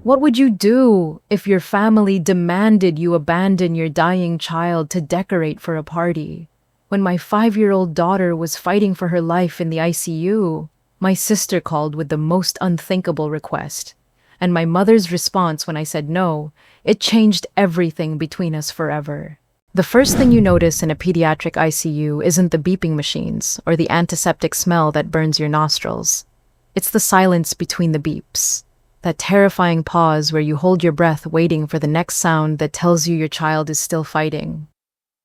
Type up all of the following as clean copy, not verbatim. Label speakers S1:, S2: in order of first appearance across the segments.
S1: What would you do if your family demanded you abandon your dying child to decorate for a party? When my 5-year-old daughter was fighting for her life in the ICU, my sister called with the most unthinkable request. And my mother's response when I said no, it changed everything between us forever. The first thing you notice in a pediatric ICU isn't the beeping machines or the antiseptic smell that burns your nostrils. It's the silence between the beeps. That terrifying pause where you hold your breath waiting for the next sound that tells you your child is still fighting.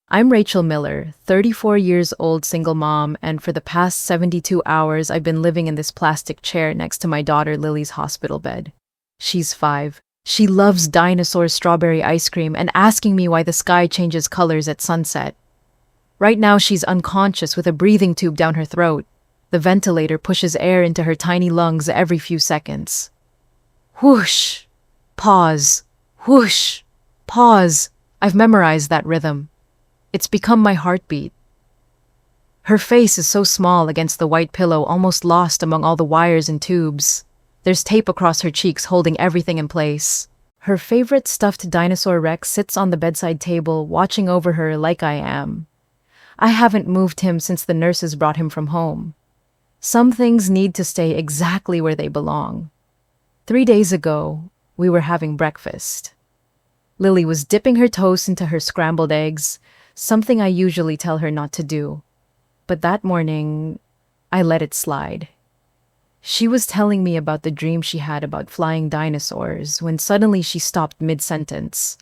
S1: I'm Rachel Miller, 34 years old single mom, and for the past 72 hours I've been living in this plastic chair next to my daughter Lily's hospital bed. She's 5. She loves dinosaur strawberry ice cream and asking me why the sky changes colors at sunset. Right now she's unconscious with a breathing tube down her throat. The ventilator pushes air into her tiny lungs every few seconds. Whoosh! Pause. Whoosh! Pause. I've memorized that rhythm. It's become my heartbeat. Her face is so small against the white pillow, almost lost among all the wires and tubes. There's tape across her cheeks holding everything in place. Her favorite stuffed dinosaur Rex sits on the bedside table, watching over her like I am. I haven't moved him since the nurses brought him from home. Some things need to stay exactly where they belong. 3 days ago, we were having breakfast. Lily was dipping her toast into her scrambled eggs, something I usually tell her not to do. But that morning, I let it slide. She was telling me about the dream she had about flying dinosaurs when suddenly she stopped mid-sentence.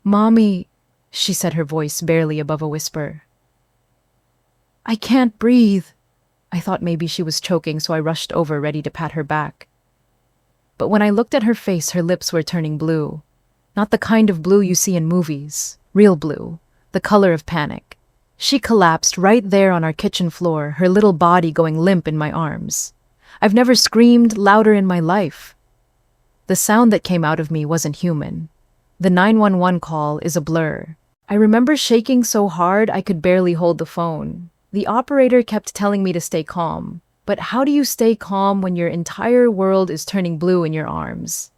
S1: "Mommy," she said, her voice barely above a whisper. "I can't breathe." I thought maybe she was choking, so I rushed over, ready to pat her back. But when I looked at her face, her lips were turning blue. Not the kind of blue you see in movies, real blue, the color of panic. She collapsed right there on our kitchen floor, her little body going limp in my arms. I've never screamed louder in my life. The sound that came out of me wasn't human. The 911 call is a blur. I remember shaking so hard I could barely hold the phone. The operator kept telling me to stay calm. But how do you stay calm when your entire world is turning blue in your arms?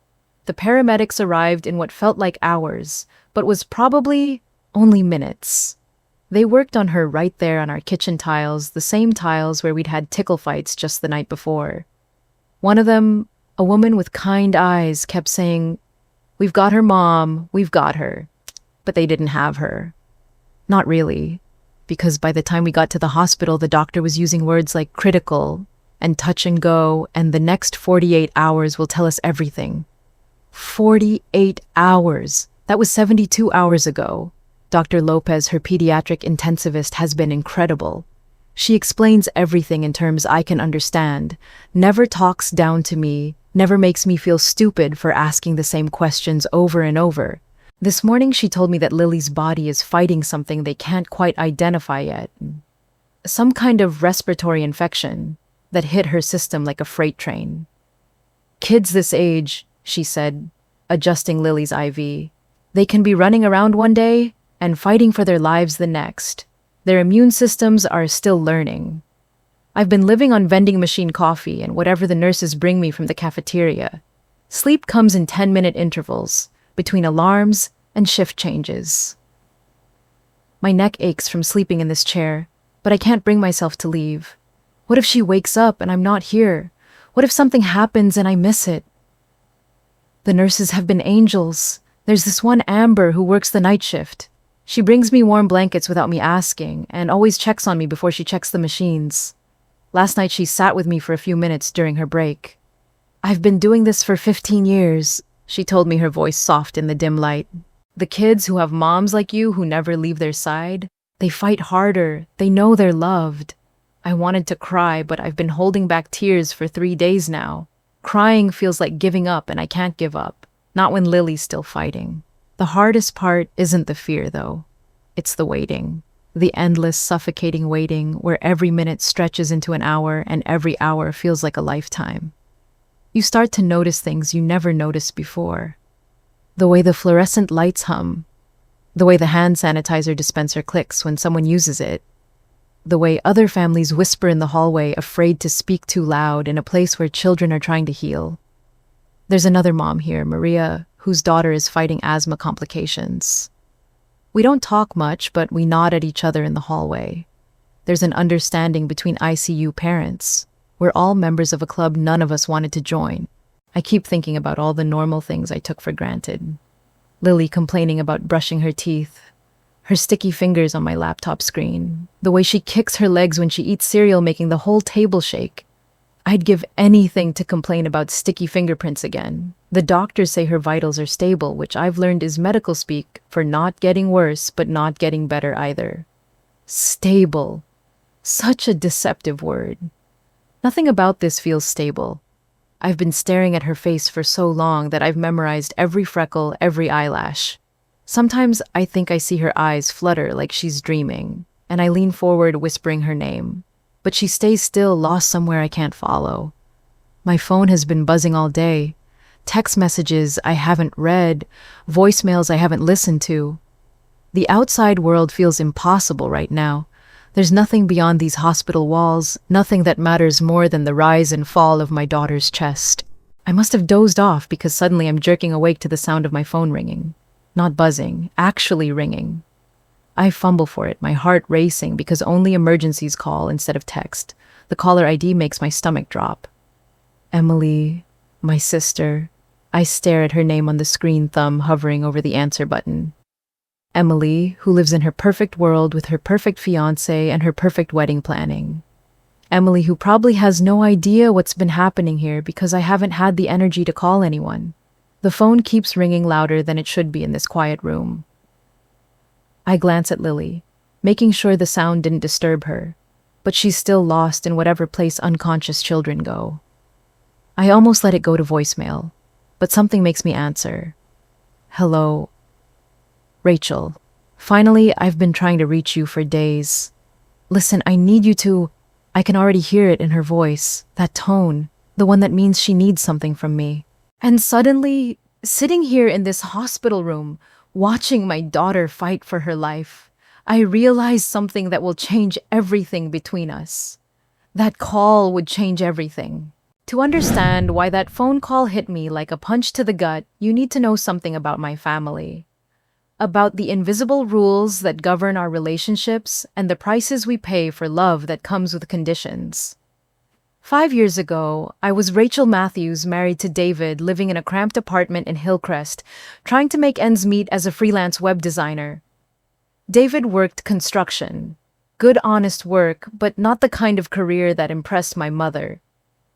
S1: The paramedics arrived in what felt like hours, but was probably only minutes. They worked on her right there on our kitchen tiles, the same tiles where we'd had tickle fights just the night before. One of them, a woman with kind eyes, kept saying, "We've got her, Mom, we've got her." But they didn't have her. Not really. Because by the time we got to the hospital, the doctor was using words like critical and touch and go, and the next 48 hours will tell us everything. 48 hours! That was 72 hours ago. Dr. Lopez, her pediatric intensivist, has been incredible. She explains everything in terms I can understand, never talks down to me, never makes me feel stupid for asking the same questions over and over. This morning she told me that Lily's body is fighting something they can't quite identify yet. Some kind of respiratory infection that hit her system like a freight train. "Kids this age," she said, adjusting Lily's IV, "they can be running around one day and fighting for their lives the next. Their immune systems are still learning. I've been living on vending machine coffee and whatever the nurses bring me from the cafeteria. Sleep comes in 10-minute intervals, between alarms and shift changes. My neck aches from sleeping in this chair, but I can't bring myself to leave. What if she wakes up and I'm not here? What if something happens and I miss it? The nurses have been angels. There's this one Amber who works the night shift. She brings me warm blankets without me asking and always checks on me before she checks the machines. Last night she sat with me for a few minutes during her break. I've been doing this for 15 years, she told me, her voice soft in the dim light. The kids who have moms like you who never leave their side, they fight harder. They know they're loved. I wanted to cry, but I've been holding back tears for 3 days now. Crying feels like giving up, and I can't give up. Not when Lily's still fighting. The hardest part isn't the fear, though. It's the waiting. The endless, suffocating waiting where every minute stretches into an hour and every hour feels like a lifetime. You start to notice things you never noticed before. The way the fluorescent lights hum. The way the hand sanitizer dispenser clicks when someone uses it. The way other families whisper in the hallway, afraid to speak too loud in a place where children are trying to heal. There's another mom here, Maria, whose daughter is fighting asthma complications. We don't talk much, but we nod at each other in the hallway. There's an understanding between ICU parents. We're all members of a club none of us wanted to join. I keep thinking about all the normal things I took for granted. Lily complaining about brushing her teeth, her sticky fingers on my laptop screen, the way she kicks her legs when she eats cereal, making the whole table shake. I'd give anything to complain about sticky fingerprints again. The doctors say her vitals are stable, which I've learned is medical speak for not getting worse, but not getting better either. Stable. Such a deceptive word. Nothing about this feels stable. I've been staring at her face for so long that I've memorized every freckle, every eyelash. Sometimes I think I see her eyes flutter like she's dreaming, and I lean forward whispering her name. But she stays still, lost somewhere I can't follow. My phone has been buzzing all day. Text messages I haven't read, voicemails I haven't listened to. The outside world feels impossible right now. There's nothing beyond these hospital walls, nothing that matters more than the rise and fall of my daughter's chest. I must have dozed off because suddenly I'm jerking awake to the sound of my phone ringing. Not buzzing, actually ringing. I fumble for it, my heart racing because only emergencies call instead of text. The caller ID makes my stomach drop. Emily, my sister. I stare at her name on the screen, thumb hovering over the answer button. Emily, who lives in her perfect world with her perfect fiancé and her perfect wedding planning. Emily, who probably has no idea what's been happening here because I haven't had the energy to call anyone. The phone keeps ringing louder than it should be in this quiet room. I glance at Lily, making sure the sound didn't disturb her, but she's still lost in whatever place unconscious children go. I almost let it go to voicemail, but something makes me answer. Hello. Rachel. Finally, I've been trying to reach you for days. Listen, I need you to... I can already hear it in her voice, that tone, the one that means she needs something from me. And suddenly, sitting here in this hospital room, watching my daughter fight for her life, I realized something that will change everything between us. That call would change everything. To understand why that phone call hit me like a punch to the gut, you need to know something about my family. About the invisible rules that govern our relationships and the prices we pay for love that comes with conditions. 5 years ago, I was Rachel Matthews, married to David, living in a cramped apartment in Hillcrest, trying to make ends meet as a freelance web designer. David worked construction. Good, honest work, but not the kind of career that impressed my mother.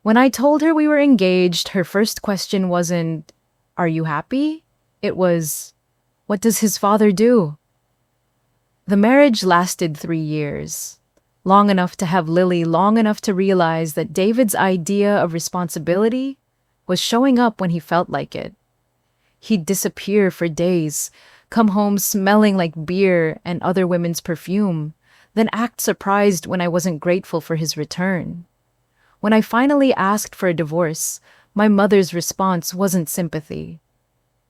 S1: When I told her we were engaged, her first question wasn't, "Are you happy?" It was, "What does his father do?" The marriage lasted 3 years. Long enough to have Lily, long enough to realize that David's idea of responsibility was showing up when he felt like it. He'd disappear for days, come home smelling like beer and other women's perfume, then act surprised when I wasn't grateful for his return. When I finally asked for a divorce, my mother's response wasn't sympathy.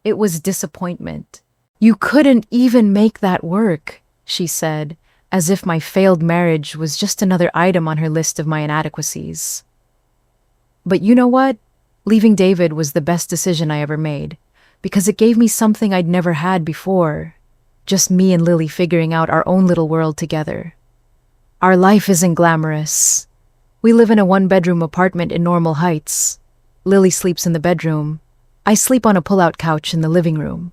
S1: It was disappointment. "You couldn't even make that work," she said, as if my failed marriage was just another item on her list of my inadequacies. But you know what? Leaving David was the best decision I ever made, because it gave me something I'd never had before. Just me and Lily figuring out our own little world together. Our life isn't glamorous. We live in a 1-bedroom apartment in Normal Heights. Lily sleeps in the bedroom. I sleep on a pull-out couch in the living room.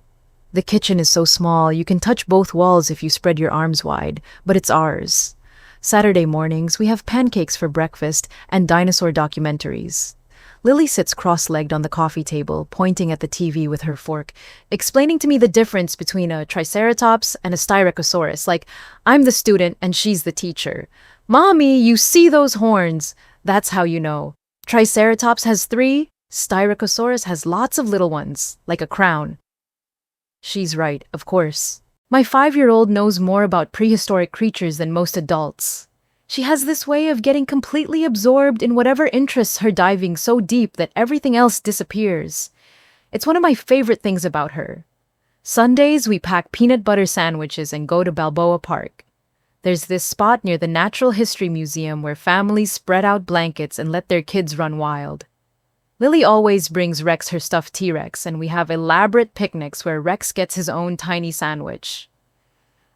S1: The kitchen is so small, you can touch both walls if you spread your arms wide, but it's ours. Saturday mornings, we have pancakes for breakfast and dinosaur documentaries. Lily sits cross-legged on the coffee table, pointing at the TV with her fork, explaining to me the difference between a triceratops and a styracosaurus, like I'm the student and she's the teacher. "Mommy, you see those horns?" That's how you know. Triceratops has 3, styracosaurus has lots of little ones, like a crown. She's right, of course. My 5-year-old knows more about prehistoric creatures than most adults. She has this way of getting completely absorbed in whatever interests her, diving so deep that everything else disappears. It's one of my favorite things about her. Sundays, we pack peanut butter sandwiches and go to Balboa Park. There's this spot near the Natural History Museum where families spread out blankets and let their kids run wild. Lily always brings Rex her stuffed T-Rex, and we have elaborate picnics where Rex gets his own tiny sandwich.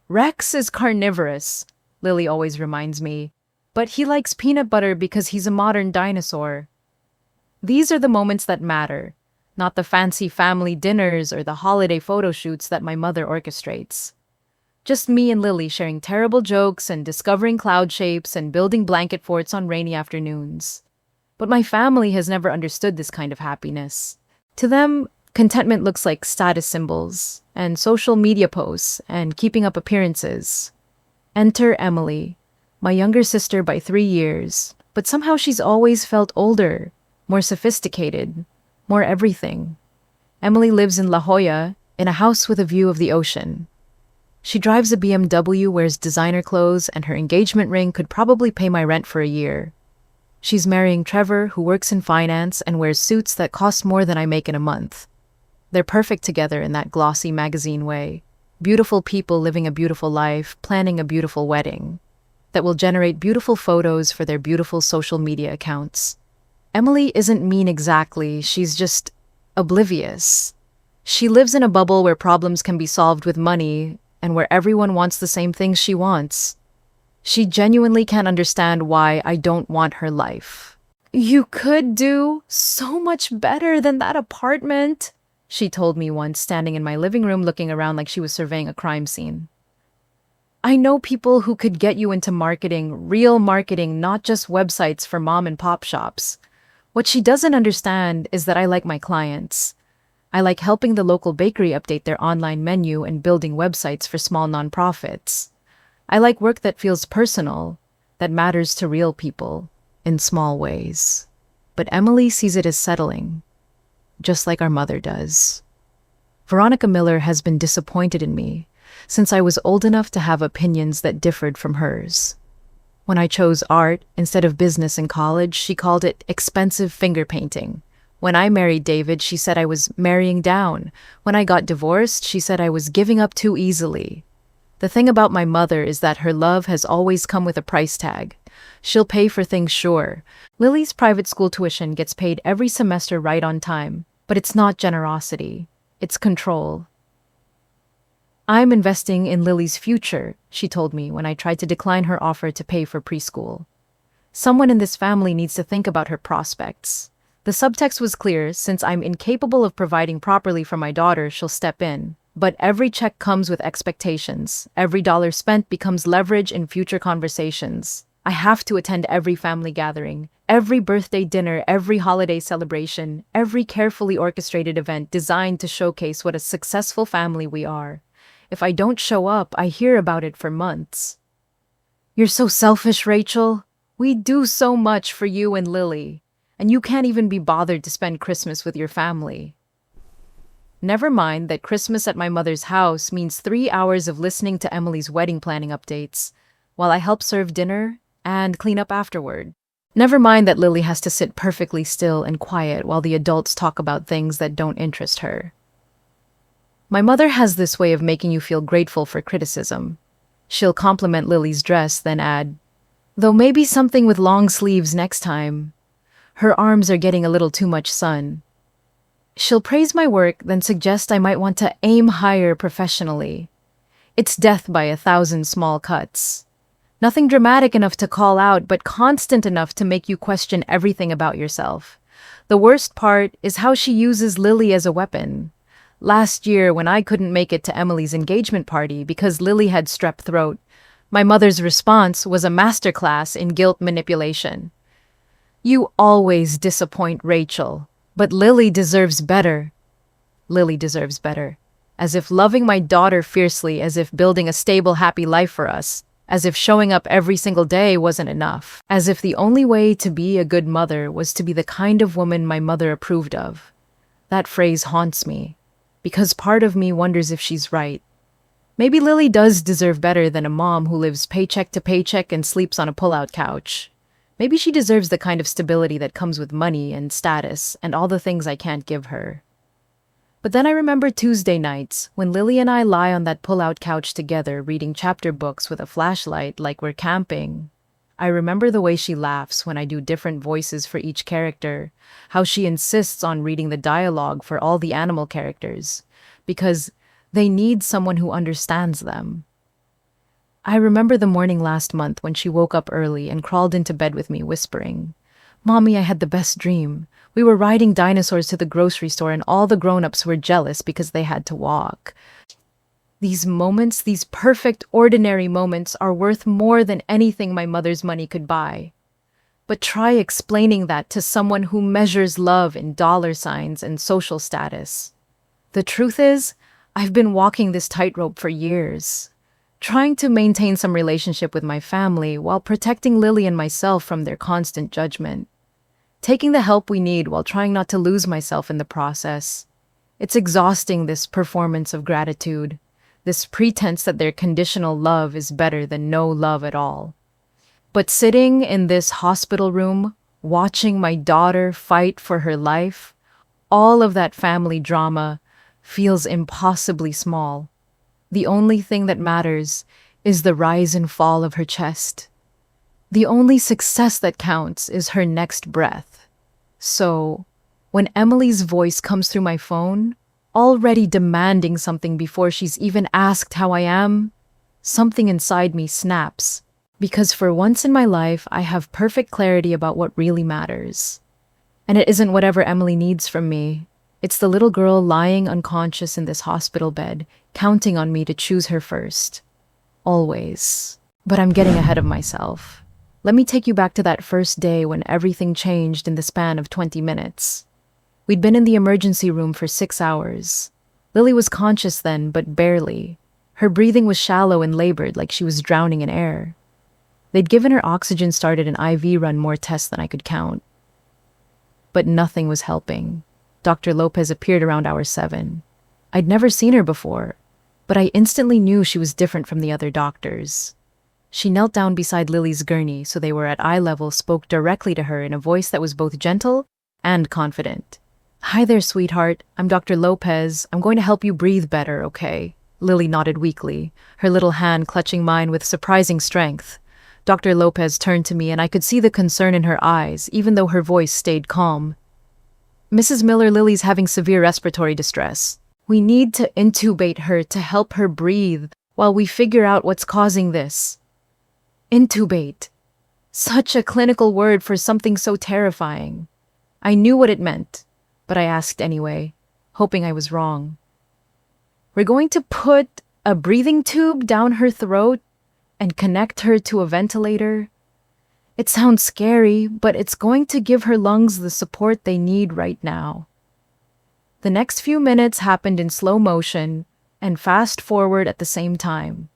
S1: Rex is carnivorous, Lily always reminds me, but he likes peanut butter because he's a modern dinosaur. These are the moments that matter, not the fancy family dinners or the holiday photo shoots that my mother orchestrates. Just me and Lily sharing terrible jokes and discovering cloud shapes and building blanket forts on rainy afternoons. But my family has never understood this kind of happiness. To them, contentment looks like status symbols and social media posts and keeping up appearances. Enter Emily, my younger sister by 3 years, but somehow she's always felt older, more sophisticated, more everything. Emily lives in La Jolla, in a house with a view of the ocean. She drives a BMW, wears designer clothes, and her engagement ring could probably pay my rent for a year. She's marrying Trevor, who works in finance and wears suits that cost more than I make in a month. They're perfect together in that glossy magazine way. Beautiful people living a beautiful life, planning a beautiful wedding that will generate beautiful photos for their beautiful social media accounts. Emily isn't mean exactly, she's just oblivious. She lives in a bubble where problems can be solved with money and where everyone wants the same things she wants. She genuinely can't understand why I don't want her life. "You could do so much better than that apartment," she told me once, standing in my living room looking around like she was surveying a crime scene. "I know people who could get you into marketing, real marketing, not just websites for mom and pop shops." What she doesn't understand is that I like my clients. I like helping the local bakery update their online menu and building websites for small nonprofits. I like work that feels personal, that matters to real people, in small ways. But Emily sees it as settling, just like our mother does. Veronica Miller has been disappointed in me since I was old enough to have opinions that differed from hers. When I chose art instead of business in college, she called it expensive finger painting. When I married David, she said I was marrying down. When I got divorced, she said I was giving up too easily. The thing about my mother is that her love has always come with a price tag. She'll pay for things, sure. Lily's private school tuition gets paid every semester right on time, but it's not generosity. It's control. "I'm investing in Lily's future," she told me when I tried to decline her offer to pay for preschool. "Someone in this family needs to think about her prospects." The subtext was clear: since I'm incapable of providing properly for my daughter, she'll step in. But every check comes with expectations. Every dollar spent becomes leverage in future conversations. I have to attend every family gathering, every birthday dinner, every holiday celebration, every carefully orchestrated event designed to showcase what a successful family we are. If I don't show up, I hear about it for months. "You're so selfish, Rachel. We do so much for you and Lily, and you can't even be bothered to spend Christmas with your family." Never mind that Christmas at my mother's house means 3 hours of listening to Emily's wedding planning updates, while I help serve dinner and clean up afterward. Never mind that Lily has to sit perfectly still and quiet while the adults talk about things that don't interest her. My mother has this way of making you feel grateful for criticism. She'll compliment Lily's dress, then add, "Though maybe something with long sleeves next time. Her arms are getting a little too much sun." She'll praise my work, then suggest I might want to aim higher professionally. It's death by 1,000 small cuts. Nothing dramatic enough to call out, but constant enough to make you question everything about yourself. The worst part is how she uses Lily as a weapon. Last year, when I couldn't make it to Emily's engagement party because Lily had strep throat, my mother's response was a masterclass in guilt manipulation. "You always disappoint Rachel. But Lily deserves better." Lily deserves better. As if loving my daughter fiercely, as if building a stable, happy life for us, as if showing up every single day wasn't enough, as if the only way to be a good mother was to be the kind of woman my mother approved of. That phrase haunts me, because part of me wonders if she's right. Maybe Lily does deserve better than a mom who lives paycheck to paycheck and sleeps on a pull-out couch. Maybe she deserves the kind of stability that comes with money and status and all the things I can't give her. But then I remember Tuesday nights when Lily and I lie on that pull-out couch together reading chapter books with a flashlight like we're camping. I remember the way she laughs when I do different voices for each character, how she insists on reading the dialogue for all the animal characters, because they need someone who understands them. I remember the morning last month when she woke up early and crawled into bed with me, whispering, "Mommy, I had the best dream. We were riding dinosaurs to the grocery store and all the grown-ups were jealous because they had to walk." These moments, these perfect, ordinary moments, are worth more than anything my mother's money could buy. But try explaining that to someone who measures love in dollar signs and social status. The truth is, I've been walking this tightrope for years, trying to maintain some relationship with my family while protecting Lily and myself from their constant judgment. Taking the help we need while trying not to lose myself in the process. It's exhausting, this performance of gratitude, this pretense that their conditional love is better than no love at all. But sitting in this hospital room, watching my daughter fight for her life, all of that family drama feels impossibly small. The only thing that matters is the rise and fall of her chest. The only success that counts is her next breath. So, when Emily's voice comes through my phone, already demanding something before she's even asked how I am, something inside me snaps. Because for once in my life, I have perfect clarity about what really matters. And it isn't whatever Emily needs from me. It's the little girl lying unconscious in this hospital bed, counting on me to choose her first. Always. But I'm getting ahead of myself. Let me take you back to that first day when everything changed in the span of 20 minutes. We'd been in the emergency room for 6 hours. Lily was conscious then, but barely. Her breathing was shallow and labored, like she was drowning in air. They'd given her oxygen, started an IV, run more tests than I could count. But nothing was helping. Dr. Lopez appeared around hour 7. I'd never seen her before, but I instantly knew she was different from the other doctors. She knelt down beside Lily's gurney so they were at eye level, spoke directly to her in a voice that was both gentle and confident. "Hi there, sweetheart. I'm Dr. Lopez. I'm going to help you breathe better, okay?" Lily nodded weakly, her little hand clutching mine with surprising strength. Dr. Lopez turned to me and I could see the concern in her eyes, even though her voice stayed calm. "Mrs. Miller, Lily's having severe respiratory distress. We need to intubate her to help her breathe while we figure out what's causing this." Intubate. Such a clinical word for something so terrifying. I knew what it meant, but I asked anyway, hoping I was wrong. "We're going to put a breathing tube down her throat and connect her to a ventilator. It sounds scary, but it's going to give her lungs the support they need right now." The next few minutes happened in slow motion and fast forward at the same time.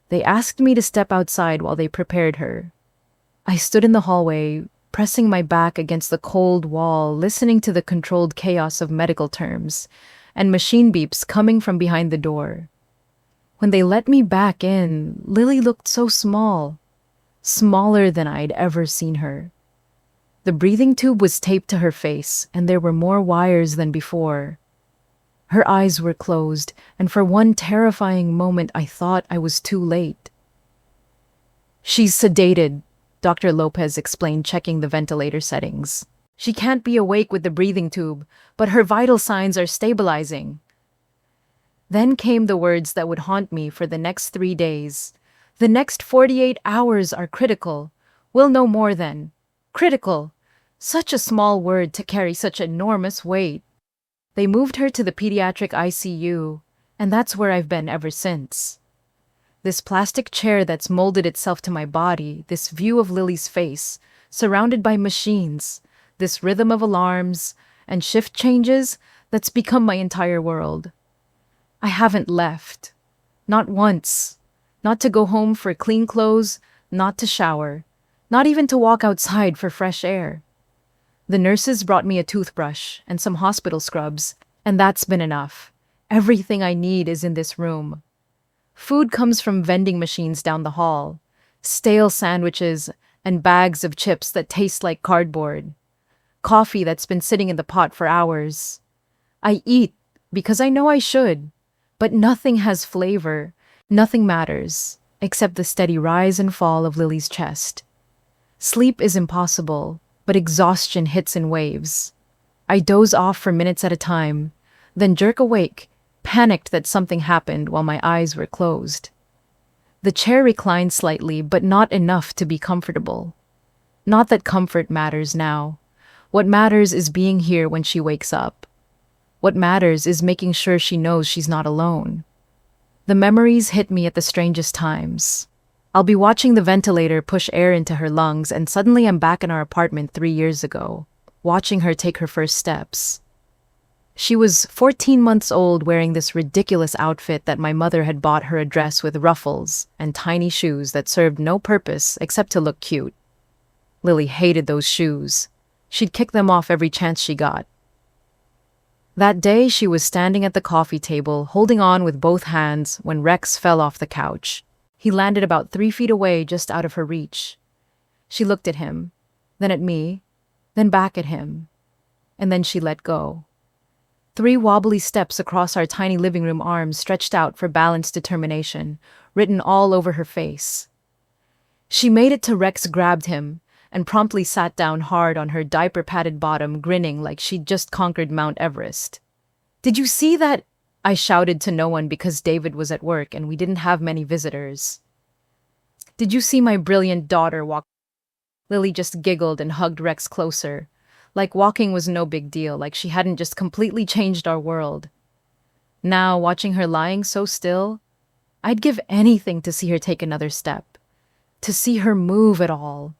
S1: They asked me to step outside while they prepared her. I stood in the hallway, pressing my back against the cold wall, listening to the controlled chaos of medical terms and machine beeps coming from behind the door. When they let me back in, Lily looked so small, smaller than I'd ever seen her. The breathing tube was taped to her face, and there were more wires than before. Her eyes were closed, and for one terrifying moment I thought I was too late. "She's sedated," Dr. Lopez explained, checking the ventilator settings. "She can't be awake with the breathing tube, but her vital signs are stabilizing." Then came the words that would haunt me for the next 3 days. "The next 48 hours are critical. We'll know more then." Critical. Such a small word to carry such enormous weight. They moved her to the pediatric ICU, and that's where I've been ever since. This plastic chair that's molded itself to my body, this view of Lily's face, surrounded by machines, this rhythm of alarms and shift changes that's become my entire world. I haven't left. Not once. Not to go home for clean clothes, not to shower, not even to walk outside for fresh air. The nurses brought me a toothbrush and some hospital scrubs, and that's been enough. Everything I need is in this room. Food comes from vending machines down the hall, stale sandwiches and bags of chips that taste like cardboard, coffee that's been sitting in the pot for hours. I eat because I know I should, but nothing has flavor, nothing matters, except the steady rise and fall of Lily's chest. Sleep is impossible, but exhaustion hits in waves. I doze off for minutes at a time, then jerk awake, panicked that something happened while my eyes were closed. The chair reclined slightly, but not enough to be comfortable. Not that comfort matters now. What matters is being here when she wakes up. What matters is making sure she knows she's not alone. The memories hit me at the strangest times. I'll be watching the ventilator push air into her lungs, and suddenly I'm back in our apartment 3 years ago, watching her take her first steps. She was 14 months old, wearing this ridiculous outfit that my mother had bought her a dress with ruffles and tiny shoes that served no purpose except to look cute. Lily hated those shoes. She'd kick them off every chance she got. That day, she was standing at the coffee table, holding on with both hands, when Rex fell off the couch. He landed about 3 feet away, just out of her reach. She looked at him, then at me, then back at him, and then she let go. 3 wobbly steps across our tiny living room, arms stretched out for balanced determination, written all over her face. She made it to Rex, grabbed him, and promptly sat down hard on her diaper-padded bottom, grinning like she'd just conquered Mount Everest. "Did you see that?" I shouted to no one because David was at work and we didn't have many visitors. "Did you see my brilliant daughter walk?" Lily just giggled and hugged Rex closer, like walking was no big deal, like she hadn't just completely changed our world. Now, watching her lying so still, I'd give anything to see her take another step, to see her move at all.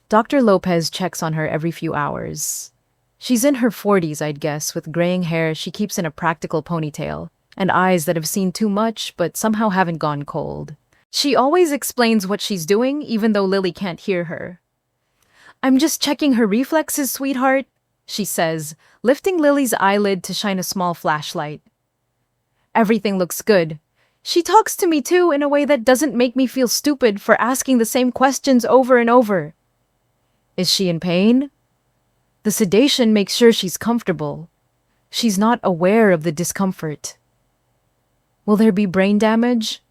S1: Dr. Lopez checks on her every few hours. She's in her 40s, I'd guess, with graying hair she keeps in a practical ponytail, and eyes that have seen too much but somehow haven't gone cold. She always explains what she's doing, even though Lily can't hear her. "I'm just checking her reflexes, sweetheart," she says, lifting Lily's eyelid to shine a small flashlight. "Everything looks good. She talks to me too, in a way that doesn't make me feel stupid for asking the same questions over and over." "Is she in pain?" The sedation makes sure she's comfortable. She's not aware of the discomfort. "Will there be brain damage?"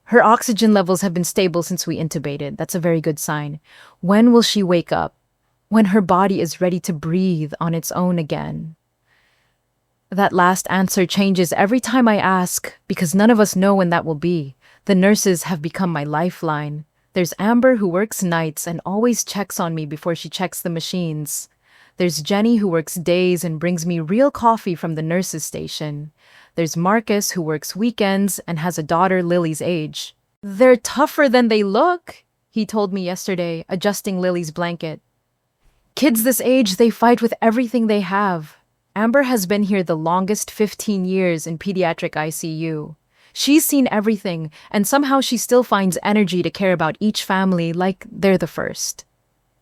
S1: "Her oxygen levels have been stable since we intubated. That's a very good sign. When will she wake up? When her body is ready to breathe on its own again?" That last answer changes every time I ask, because none of us know when that will be. The nurses have become my lifeline. There's Amber, who works nights and always checks on me before she checks the machines. There's Jenny, who works days and brings me real coffee from the nurses' station. There's Marcus, who works weekends and has a daughter Lily's age. "They're tougher than they look," he told me yesterday, adjusting Lily's blanket. "Kids this age, they fight with everything they have." Amber has been here the longest, 15 years in pediatric ICU. She's seen everything, and somehow she still finds energy to care about each family like they're the first.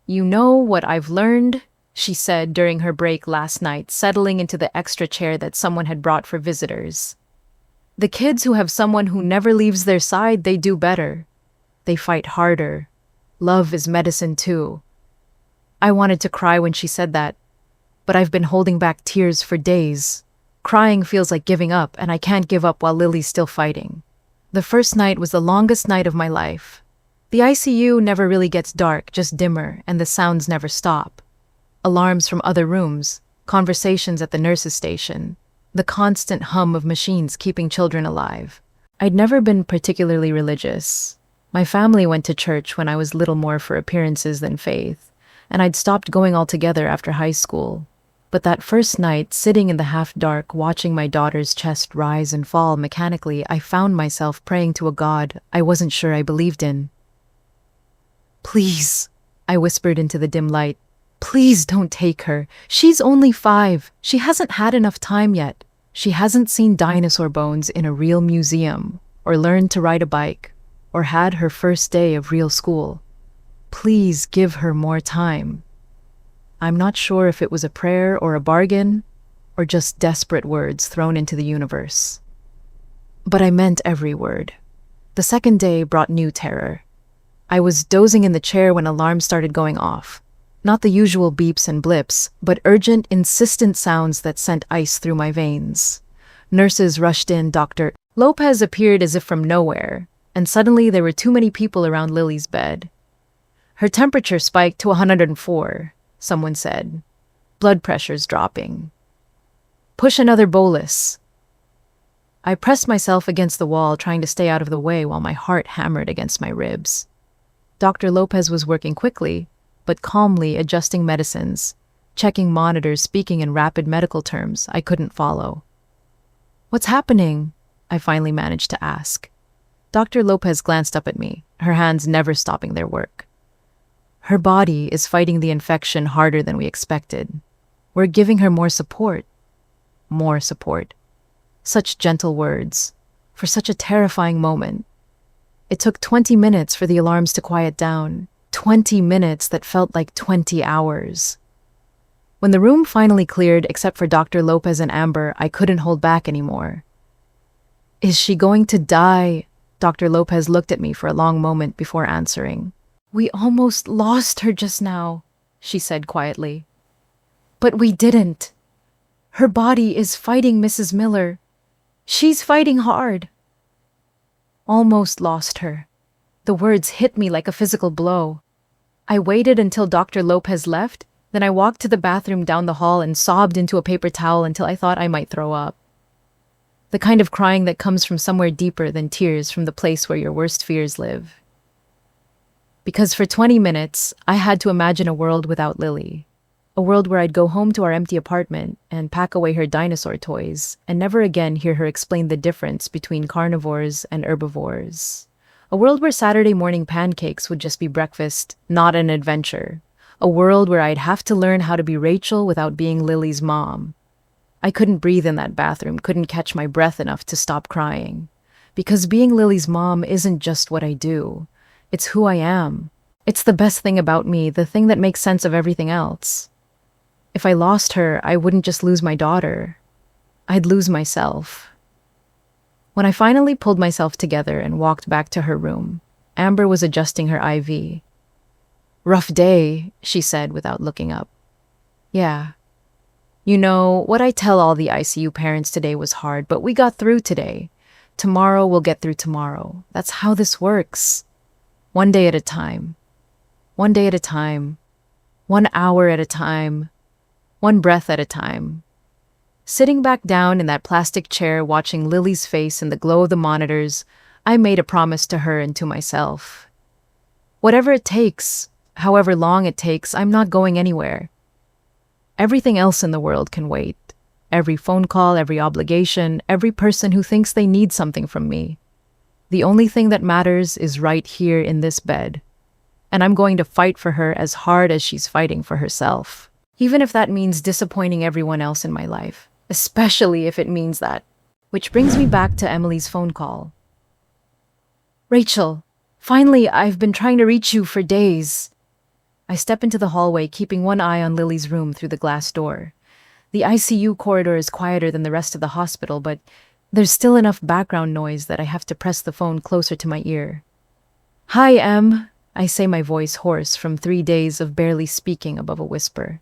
S1: "You know what I've learned?" she said during her break last night, settling into the extra chair that someone had brought for visitors. "The kids who have someone who never leaves their side, they do better. They fight harder. Love is medicine too." I wanted to cry when she said that, but I've been holding back tears for days. Crying feels like giving up, and I can't give up while Lily's still fighting. The first night was the longest night of my life. The ICU never really gets dark, just dimmer, and the sounds never stop. Alarms from other rooms, conversations at the nurses' station, the constant hum of machines keeping children alive. I'd never been particularly religious. My family went to church when I was little more for appearances than faith, and I'd stopped going altogether after high school. But that first night, sitting in the half-dark, watching my daughter's chest rise and fall mechanically, I found myself praying to a God I wasn't sure I believed in. "Please," I whispered into the dim light, "please don't take her. She's only 5. She hasn't had enough time yet. She hasn't seen dinosaur bones in a real museum, or learned to ride a bike, or had her first day of real school. Please give her more time." I'm not sure if it was a prayer or a bargain, or just desperate words thrown into the universe. But I meant every word. The second day brought new terror. I was dozing in the chair when alarms started going off. Not the usual beeps and blips, but urgent, insistent sounds that sent ice through my veins. Nurses rushed in. Dr. Lopez appeared as if from nowhere, and suddenly there were too many people around Lily's bed. Her temperature spiked to 104, someone said. Blood pressure's dropping. Push another bolus. I pressed myself against the wall, trying to stay out of the way while my heart hammered against my ribs. Dr. Lopez was working quickly, but calmly adjusting medicines, checking monitors, speaking in rapid medical terms I couldn't follow. What's happening? I finally managed to ask. Dr. Lopez glanced up at me, her hands never stopping their work. Her body is fighting the infection harder than we expected. We're giving her more support. More support. Such gentle words, for such a terrifying moment. It took 20 minutes for the alarms to quiet down, 20 minutes that felt like 20 hours. When the room finally cleared, except for Dr. Lopez and Amber, I couldn't hold back anymore. Is she going to die? Dr. Lopez looked at me for a long moment before answering. We almost lost her just now, she said quietly. But we didn't. Her body is fighting Mrs. Miller. She's fighting hard. Almost lost her. The words hit me like a physical blow. I waited until Dr. Lopez left, then I walked to the bathroom down the hall and sobbed into a paper towel until I thought I might throw up. The kind of crying that comes from somewhere deeper than tears from the place where your worst fears live. Because for 20 minutes, I had to imagine a world without Lily. A world where I'd go home to our empty apartment and pack away her dinosaur toys and never again hear her explain the difference between carnivores and herbivores. A world where Saturday morning pancakes would just be breakfast, not an adventure. A world where I'd have to learn how to be Rachel without being Lily's mom. I couldn't breathe in that bathroom, couldn't catch my breath enough to stop crying. Because being Lily's mom isn't just what I do. It's who I am. It's the best thing about me, the thing that makes sense of everything else. If I lost her, I wouldn't just lose my daughter. I'd lose myself. When I finally pulled myself together and walked back to her room, Amber was adjusting her IV. Rough day, she said without looking up. Yeah. You know, what I tell all the ICU parents today was hard, but we got through today. Tomorrow we'll get through tomorrow. That's how this works. One day at a time. One day at a time. 1 hour at a time. One breath at a time. Sitting back down in that plastic chair watching Lily's face in the glow of the monitors, I made a promise to her and to myself. Whatever it takes, however long it takes, I'm not going anywhere. Everything else in the world can wait. Every phone call, every obligation, every person who thinks they need something from me. The only thing that matters is right here in this bed. And I'm going to fight for her as hard as she's fighting for herself. Even if that means disappointing everyone else in my life. Especially if it means that. Which brings me back to Emily's phone call. Rachel, finally, I've been trying to reach you for days. I step into the hallway, keeping one eye on Lily's room through the glass door. The ICU corridor is quieter than the rest of the hospital, but there's still enough background noise that I have to press the phone closer to my ear. Hi, Em, I say, my voice hoarse from 3 days of barely speaking above a whisper.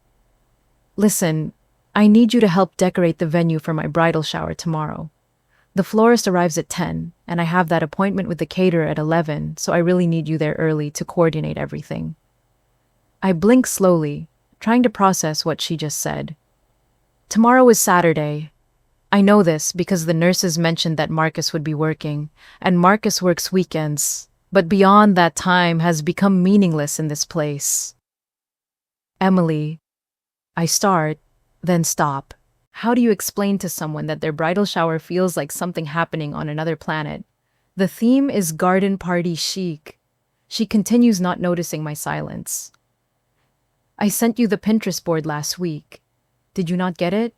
S1: Listen, I need you to help decorate the venue for my bridal shower tomorrow. The florist arrives at 10, and I have that appointment with the caterer at 11, so I really need you there early to coordinate everything. I blink slowly, trying to process what she just said. Tomorrow is Saturday. I know this because the nurses mentioned that Marcus would be working, and Marcus works weekends, but beyond that time has become meaningless in this place. Emily, I start, then stop. How do you explain to someone that their bridal shower feels like something happening on another planet? The theme is garden party chic. She continues, not noticing my silence. I sent you the Pinterest board last week. Did you not get it?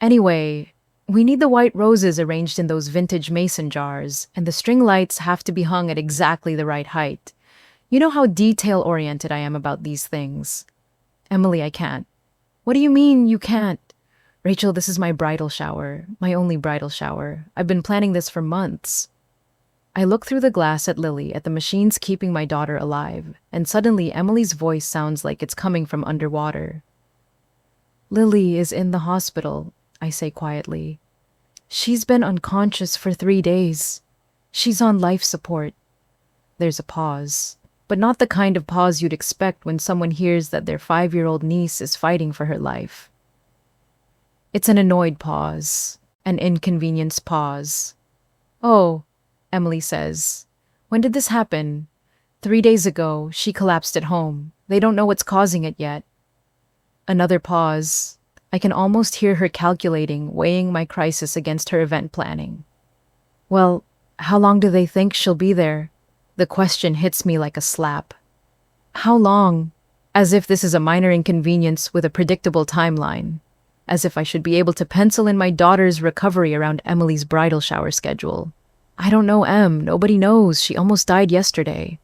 S1: Anyway, we need the white roses arranged in those vintage mason jars, and the string lights have to be hung at exactly the right height. You know how detail-oriented I am about these things. Emily, I can't. What do you mean you can't? Rachel, this is my bridal shower, my only bridal shower. I've been planning this for months. I look through the glass at Lily, at the machines keeping my daughter alive, and suddenly Emily's voice sounds like it's coming from underwater. Lily is in the hospital, I say quietly. She's been unconscious for 3 days. She's on life support. There's a pause. but not the kind of pause you'd expect when someone hears that their 5-year-old niece is fighting for her life. It's an annoyed pause, an inconvenienced pause. "Oh," Emily says. "When did this happen?" "3 days ago, she collapsed at home. They don't know what's causing it yet." Another pause. I can almost hear her calculating, weighing my crisis against her event planning. "Well, how long do they think she'll be there?" The question hits me like a slap. How long? As if this is a minor inconvenience with a predictable timeline. As if I should be able to pencil in my daughter's recovery around Emily's bridal shower schedule. "I don't know, Em. Nobody knows. She almost died yesterday."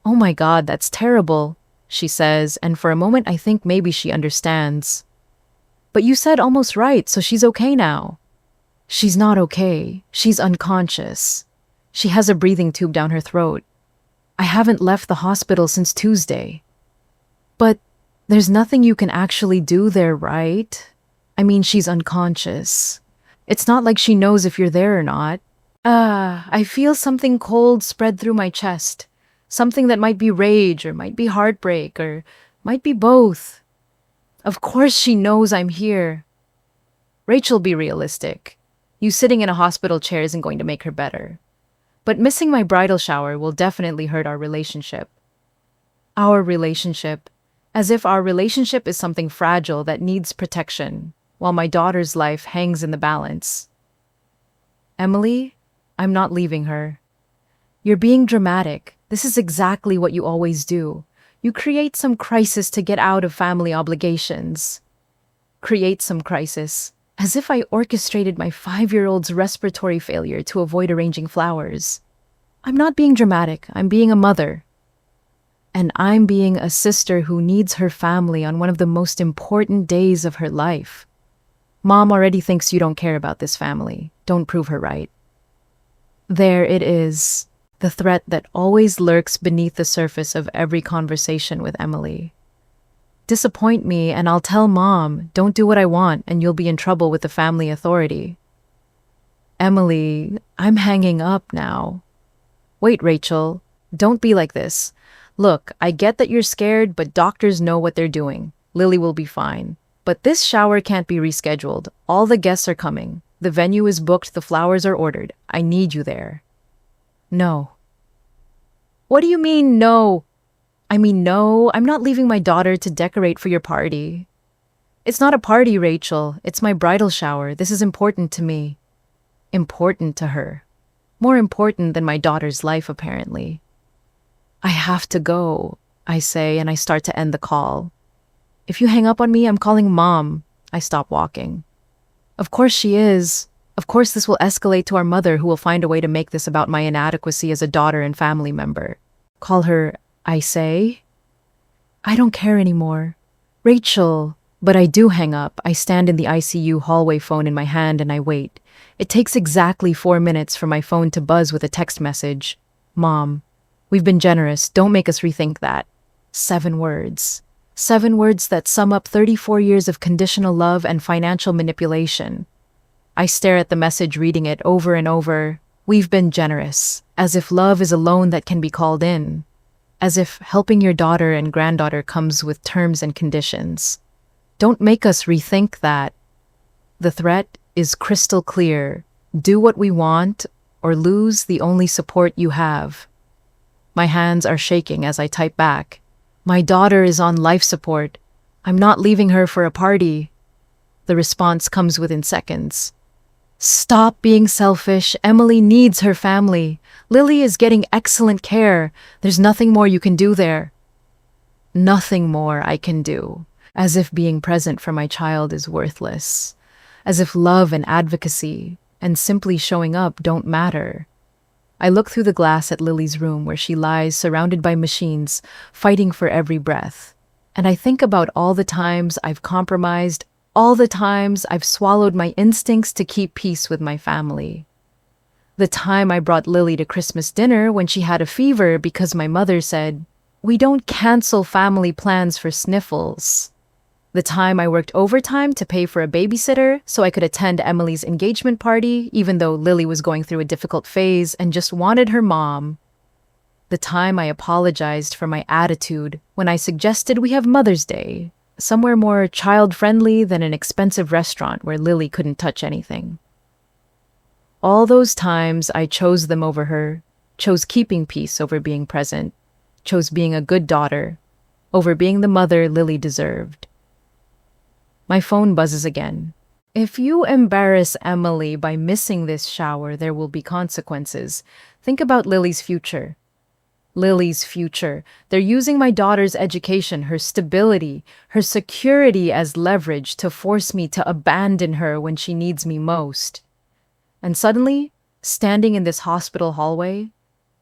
S1: "Oh my God, that's terrible," she says, and for a moment I think maybe she understands. "But you said almost right, so she's okay now." "She's not okay. She's unconscious. She has a breathing tube down her throat. I haven't left the hospital since Tuesday." "But there's nothing you can actually do there, right? I mean, she's unconscious. It's not like she knows if you're there or not." I feel something cold spread through my chest. Something that might be rage, or might be heartbreak, or might be both. Of course she knows I'm here. "Rachel, be realistic. You sitting in a hospital chair isn't going to make her better. But missing my bridal shower will definitely hurt our relationship." Our relationship. As if our relationship is something fragile that needs protection, while my daughter's life hangs in the balance. "Emily, I'm not leaving her." "You're being dramatic. This is exactly what you always do. You create some crisis to get out of family obligations." Create some crisis. As if I orchestrated my 5-year-old's respiratory failure to avoid arranging flowers. I'm not being dramatic. I'm being a mother. And I'm being a sister who needs her family on one of the most important days of her life. Mom already thinks you don't care about this family. Don't prove her right. There it is. The threat that always lurks beneath the surface of every conversation with Emily. Disappoint me and I'll tell Mom, don't do what I want and you'll be in trouble with the family authority. "Emily, I'm hanging up now." "Wait, Rachel, don't be like this. Look, I get that you're scared, but doctors know what they're doing. Lily will be fine. But this shower can't be rescheduled. All the guests are coming. The venue is booked, the flowers are ordered. I need you there." "No." "What do you mean, no?" "I mean, no, I'm not leaving my daughter to decorate for your party." "It's not a party, Rachel. It's my bridal shower. This is important to me." Important to her. More important than my daughter's life, apparently. "I have to go," I say, and I start to end the call. "If you hang up on me, I'm calling Mom." I stop walking. Of course she is. Of course this will escalate to our mother, who will find a way to make this about my inadequacy as a daughter and family member. Call her, I say. I don't care anymore. "Rachel." But I do hang up. I stand in the ICU hallway, phone in my hand, and I wait. It takes exactly 4 minutes for my phone to buzz with a text message. "Mom, we've been generous. Don't make us rethink that." 7 words. 7 words that sum up 34 years of conditional love and financial manipulation. I stare at the message, reading it over and over. We've been generous. As if love is a loan that can be called in. As if helping your daughter and granddaughter comes with terms and conditions. Don't make us rethink that. The threat is crystal clear. Do what we want or lose the only support you have. My hands are shaking as I type back. My daughter is on life support. I'm not leaving her for a party. The response comes within seconds. Stop being selfish. Emily needs her family. Lily is getting excellent care. There's nothing more you can do there. Nothing more I can do. As if being present for my child is worthless. As if love and advocacy and simply showing up don't matter. I look through the glass at Lily's room where she lies surrounded by machines, fighting for every breath. And I think about all the times I've compromised, all the times I've swallowed my instincts to keep peace with my family. The time I brought Lily to Christmas dinner when she had a fever because my mother said, "We don't cancel family plans for sniffles." The time I worked overtime to pay for a babysitter so I could attend Emily's engagement party, even though Lily was going through a difficult phase and just wanted her mom. The time I apologized for my attitude when I suggested we have Mother's Day, somewhere more child-friendly than an expensive restaurant where Lily couldn't touch anything. All those times I chose them over her, chose keeping peace over being present, chose being a good daughter over being the mother Lily deserved. My phone buzzes again. If you embarrass Emily by missing this shower, there will be consequences. Think about Lily's future. Lily's future. They're using my daughter's education, her stability, her security as leverage to force me to abandon her when she needs me most. And suddenly, standing in this hospital hallway,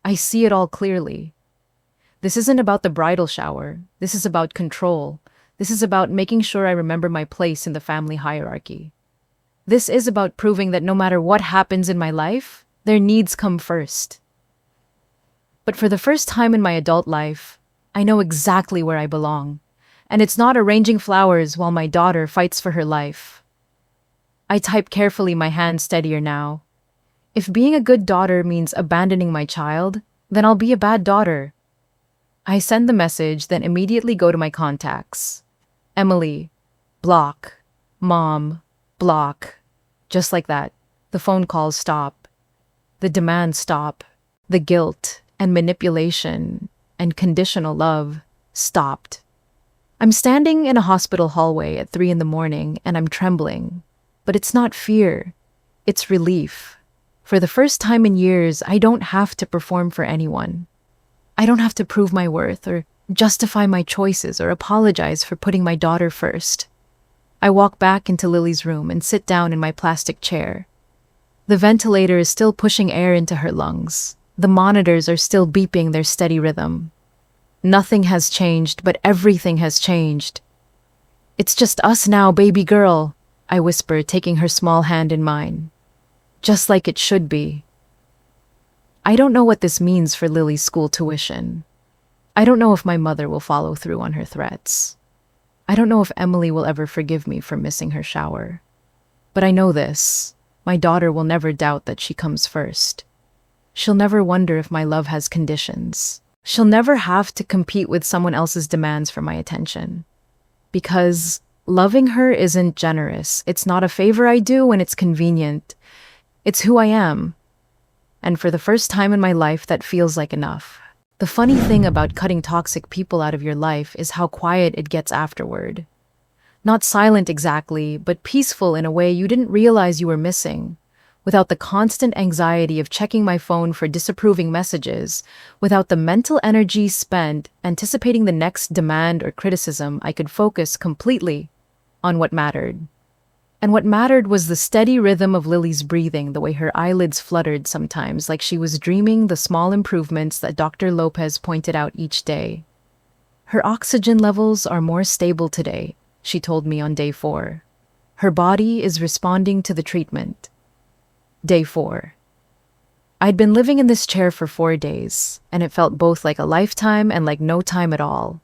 S1: I see it all clearly. This isn't about the bridal shower. This is about control. This is about making sure I remember my place in the family hierarchy. This is about proving that no matter what happens in my life, their needs come first. But for the first time in my adult life, I know exactly where I belong. And it's not arranging flowers while my daughter fights for her life. I type carefully, my hand steadier now. If being a good daughter means abandoning my child, then I'll be a bad daughter. I send the message, then immediately go to my contacts. Emily, block. Mom, block. Just like that, the phone calls stop. The demands stop. The guilt and manipulation and conditional love stopped. I'm standing in a hospital hallway at 3 a.m. and I'm trembling. But it's not fear. It's relief. For the first time in years, I don't have to perform for anyone. I don't have to prove my worth or justify my choices or apologize for putting my daughter first. I walk back into Lily's room and sit down in my plastic chair. The ventilator is still pushing air into her lungs. The monitors are still beeping their steady rhythm. Nothing has changed, but everything has changed. It's just us now, baby girl, I whisper, taking her small hand in mine. Just like it should be. I don't know what this means for Lily's school tuition. I don't know if my mother will follow through on her threats. I don't know if Emily will ever forgive me for missing her shower. But I know this. My daughter will never doubt that she comes first. She'll never wonder if my love has conditions. She'll never have to compete with someone else's demands for my attention. Because loving her isn't generous. It's not a favor I do when it's convenient. It's who I am. And for the first time in my life, that feels like enough. The funny thing about cutting toxic people out of your life is how quiet it gets afterward. Not silent exactly, but peaceful in a way you didn't realize you were missing. Without the constant anxiety of checking my phone for disapproving messages, without the mental energy spent anticipating the next demand or criticism, I could focus completely on what mattered. And what mattered was the steady rhythm of Lily's breathing, the way her eyelids fluttered sometimes, like she was dreaming the small improvements that Dr. Lopez pointed out each day. Her oxygen levels are more stable today, she told me on day 4. Her body is responding to the treatment. Day 4. I'd been living in this chair for 4 days, and it felt both like a lifetime and like no time at all.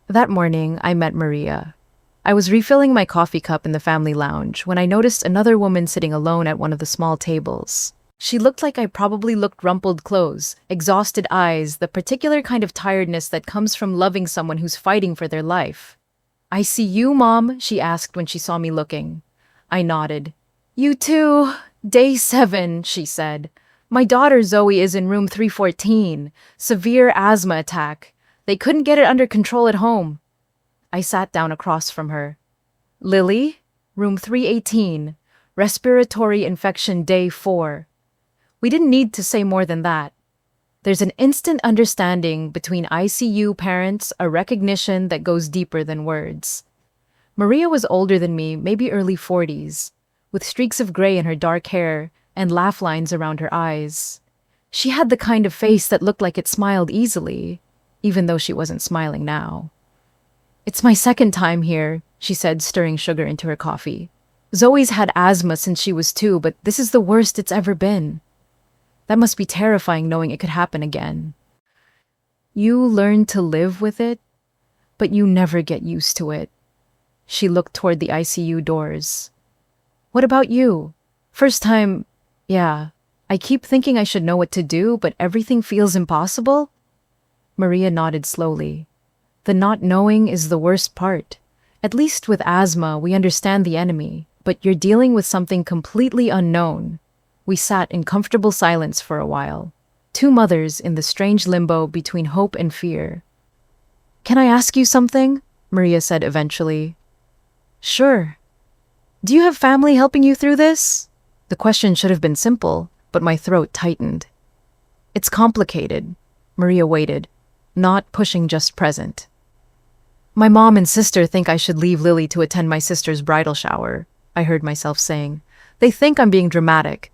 S1: That morning, I met Maria. I was refilling my coffee cup in the family lounge when I noticed another woman sitting alone at one of the small tables. She looked like I probably looked: rumpled clothes, exhausted eyes, the particular kind of tiredness that comes from loving someone who's fighting for their life. "I see you, Mom," she asked when she saw me looking. I nodded. "You too. Day 7, she said. My daughter Zoe is in room 314. Severe asthma attack. They couldn't get it under control at home." I sat down across from her. "Lily, room 318, respiratory infection day 4. We didn't need to say more than that. There's an instant understanding between ICU parents, a recognition that goes deeper than words. Maria was older than me, maybe early 40s, with streaks of gray in her dark hair and laugh lines around her eyes. She had the kind of face that looked like it smiled easily, even though she wasn't smiling now. "It's my second time here," she said, stirring sugar into her coffee. "Zoe's had asthma since she was 2, but this is the worst it's ever been. That must be terrifying, knowing it could happen again. You learn to live with it, but you never get used to it." She looked toward the ICU doors. "What about you? First time, yeah. I keep thinking I should know what to do, but everything feels impossible." Maria nodded slowly. The not knowing is the worst part. At least with asthma, we understand the enemy, but you're dealing with something completely unknown. We sat in comfortable silence for a while, two mothers in the strange limbo between hope and fear. Can I ask you something? Maria said eventually. Sure. Do you have family helping you through this? The question should have been simple, but my throat tightened. It's complicated. Maria waited, not pushing, just present. My mom and sister think I should leave Lily to attend my sister's bridal shower, I heard myself saying. They think I'm being dramatic.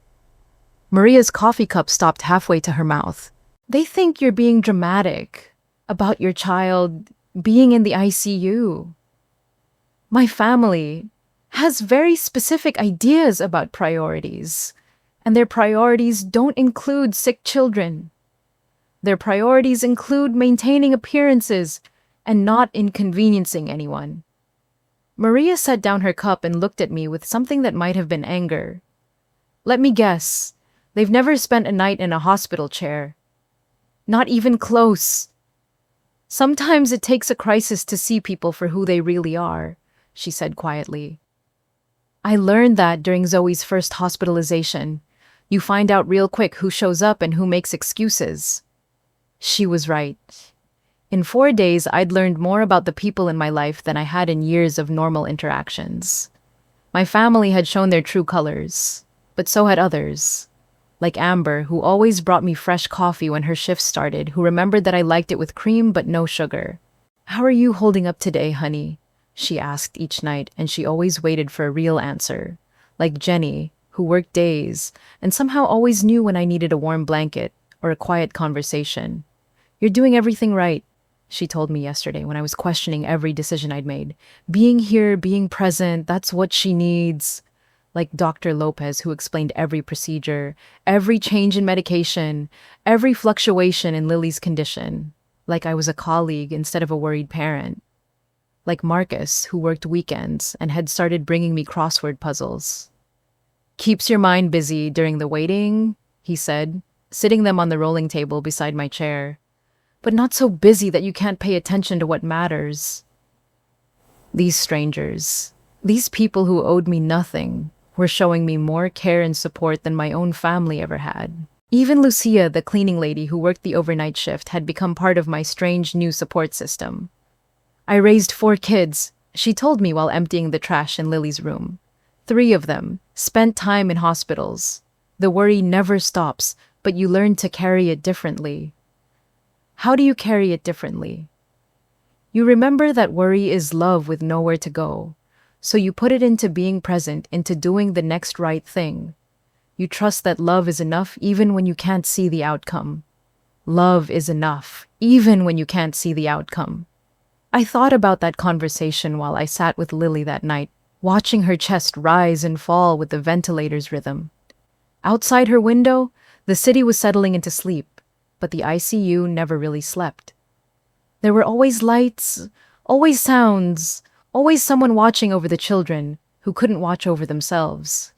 S1: Maria's coffee cup stopped halfway to her mouth. They think you're being dramatic about your child being in the ICU. My family has very specific ideas about priorities, and their priorities don't include sick children. Their priorities include maintaining appearances and not inconveniencing anyone. Maria set down her cup and looked at me with something that might have been anger. Let me guess, they've never spent a night in a hospital chair. Not even close. Sometimes it takes a crisis to see people for who they really are, she said quietly. I learned that during Zoe's first hospitalization. You find out real quick who shows up and who makes excuses. She was right. In 4 days, I'd learned more about the people in my life than I had in years of normal interactions. My family had shown their true colors, but so had others. Like Amber, who always brought me fresh coffee when her shift started, who remembered that I liked it with cream but no sugar. How are you holding up today, honey? She asked each night, and she always waited for a real answer. Like Jenny, who worked days, and somehow always knew when I needed a warm blanket or a quiet conversation. You're doing everything right, she told me yesterday when I was questioning every decision I'd made. Being here, being present, that's what she needs. Like Dr. Lopez, who explained every procedure, every change in medication, every fluctuation in Lily's condition. Like I was a colleague instead of a worried parent. Like Marcus, who worked weekends and had started bringing me crossword puzzles. Keeps your mind busy during the waiting, he said, sitting them on the rolling table beside my chair. But not so busy that you can't pay attention to what matters. These strangers, these people who owed me nothing, were showing me more care and support than my own family ever had. Even Lucia, the cleaning lady who worked the overnight shift, had become part of my strange new support system. I raised 4 kids, she told me while emptying the trash in Lily's room. 3 of them spent time in hospitals. The worry never stops, but you learn to carry it differently. How do you carry it differently? You remember that worry is love with nowhere to go, so you put it into being present, into doing the next right thing. You trust that love is enough even when you can't see the outcome. Love is enough, even when you can't see the outcome. I thought about that conversation while I sat with Lily that night, watching her chest rise and fall with the ventilator's rhythm. Outside her window, the city was settling into sleep, but the ICU never really slept. There were always lights, always sounds, always someone watching over the children who couldn't watch over themselves.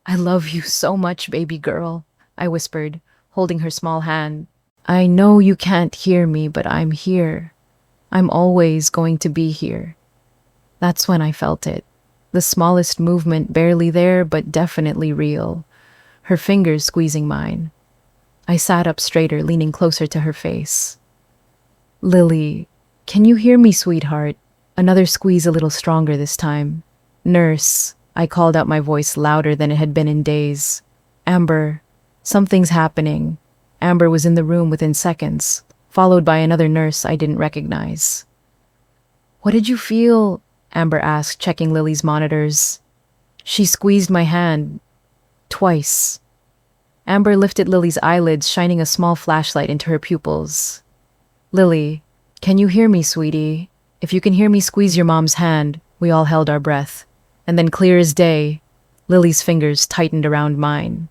S1: I love you so much, baby girl, I whispered, holding her small hand. I know you can't hear me, but I'm here. I'm always going to be here. That's when I felt it. The smallest movement, barely there, but definitely real. Her fingers squeezing mine. I sat up straighter, leaning closer to her face. Lily, can you hear me, sweetheart? Another squeeze, a little stronger this time. Nurse, I called out, my voice louder than it had been in days. Amber, something's happening. Amber was in the room within seconds, followed by another nurse I didn't recognize. What did you feel? Amber asked, checking Lily's monitors. She squeezed my hand. Twice. Amber lifted Lily's eyelids, shining a small flashlight into her pupils. Lily, can you hear me, sweetie? If you can hear me, squeeze your mom's hand. We all held our breath. And then, clear as day, Lily's fingers tightened around mine.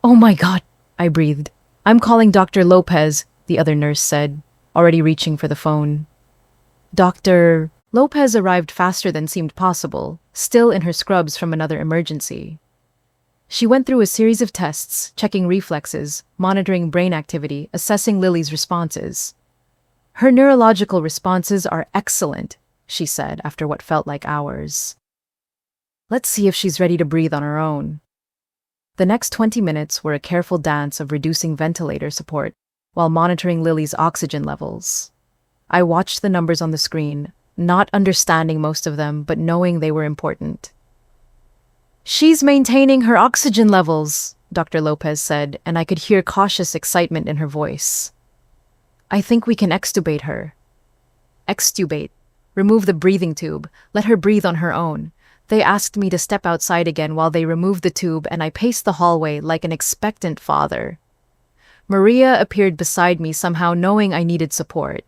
S1: Oh my God, I breathed. I'm calling Dr. Lopez, the other nurse said, already reaching for the phone. Dr. Lopez arrived faster than seemed possible, still in her scrubs from another emergency. She went through a series of tests, checking reflexes, monitoring brain activity, assessing Lily's responses. Her neurological responses are excellent, she said after what felt like hours. Let's see if she's ready to breathe on her own. The next 20 minutes were a careful dance of reducing ventilator support while monitoring Lily's oxygen levels. I watched the numbers on the screen, not understanding most of them, but knowing they were important. She's maintaining her oxygen levels, Dr. Lopez said, and I could hear cautious excitement in her voice. I think we can extubate her. Extubate. Remove the breathing tube. Let her breathe on her own. They asked me to step outside again while they removed the tube, and I paced the hallway like an expectant father. Maria appeared beside me, somehow knowing I needed support.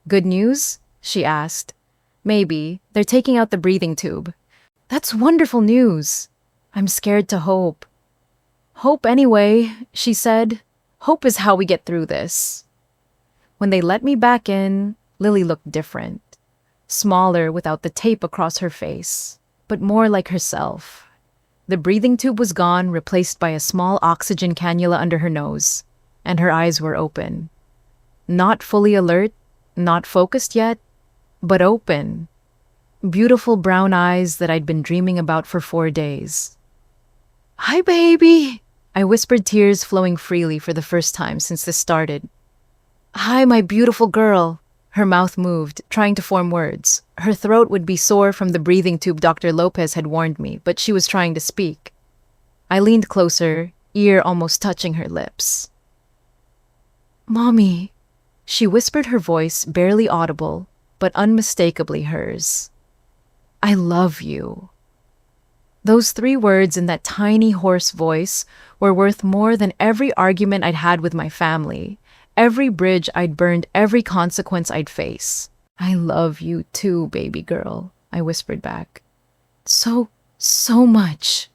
S1: Good news? She asked. Maybe. They're taking out the breathing tube. That's wonderful news. I'm scared to hope. Hope anyway, she said. Hope is how we get through this. When they let me back in, Lily looked different. Smaller without the tape across her face, but more like herself. The breathing tube was gone, replaced by a small oxygen cannula under her nose, and her eyes were open. Not fully alert, not focused yet, but open. Beautiful brown eyes that I'd been dreaming about for 4 days. Hi, baby, I whispered, tears flowing freely for the first time since this started. Hi, my beautiful girl. Her mouth moved, trying to form words. Her throat would be sore from the breathing tube, Dr. Lopez had warned me, but she was trying to speak. I leaned closer, ear almost touching her lips. Mommy, she whispered, her voice barely audible, but unmistakably hers. I love you. Those 3 words in that tiny, hoarse voice were worth more than every argument I'd had with my family, every bridge I'd burned, every consequence I'd face. I love you too, baby girl, I whispered back. So much.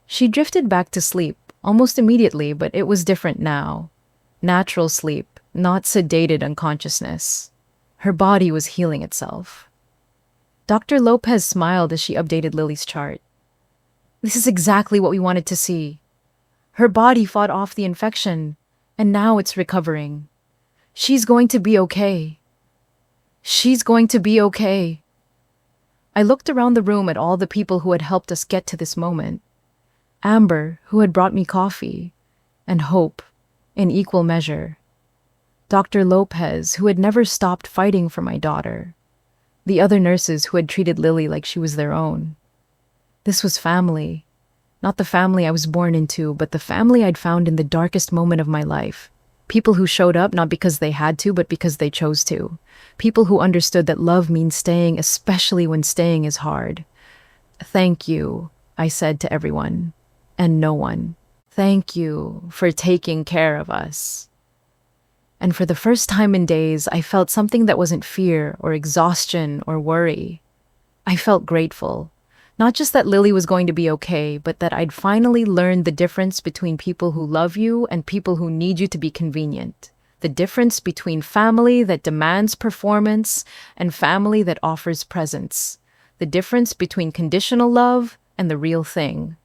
S1: She drifted back to sleep, almost immediately, but it was different now. Natural sleep, not sedated unconsciousness. Her body was healing itself. Dr. Lopez smiled as she updated Lily's chart. This is exactly what we wanted to see. Her body fought off the infection, and now it's recovering. She's going to be okay. She's going to be okay. I looked around the room at all the people who had helped us get to this moment. Amber, who had brought me coffee, and Hope, in equal measure. Dr. Lopez, who had never stopped fighting for my daughter. The other nurses who had treated Lily like she was their own. This was family. Not the family I was born into, but the family I'd found in the darkest moment of my life. People who showed up not because they had to, but because they chose to. People who understood that love means staying, especially when staying is hard. Thank you, I said to everyone, and no one. Thank you for taking care of us. And for the first time in days, I felt something that wasn't fear or exhaustion or worry. I felt grateful. Not just that Lily was going to be okay, but that I'd finally learned the difference between people who love you and people who need you to be convenient. The difference between family that demands performance and family that offers presence. The difference between conditional love and the real thing.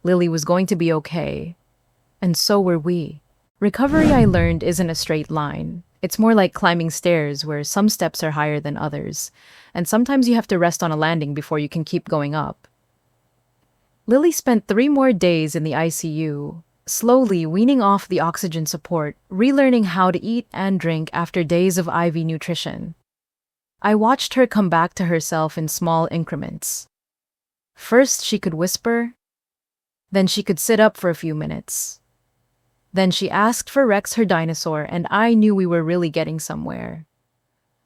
S1: Lily was going to be okay. And so were we. Recovery, I learned, isn't a straight line. It's more like climbing stairs where some steps are higher than others, and sometimes you have to rest on a landing before you can keep going up. Lily spent 3 more days in the ICU, slowly weaning off the oxygen support, relearning how to eat and drink after days of IV nutrition. I watched her come back to herself in small increments. First, she could whisper. Then she could sit up for a few minutes. Then she asked for Rex, her dinosaur, and I knew we were really getting somewhere.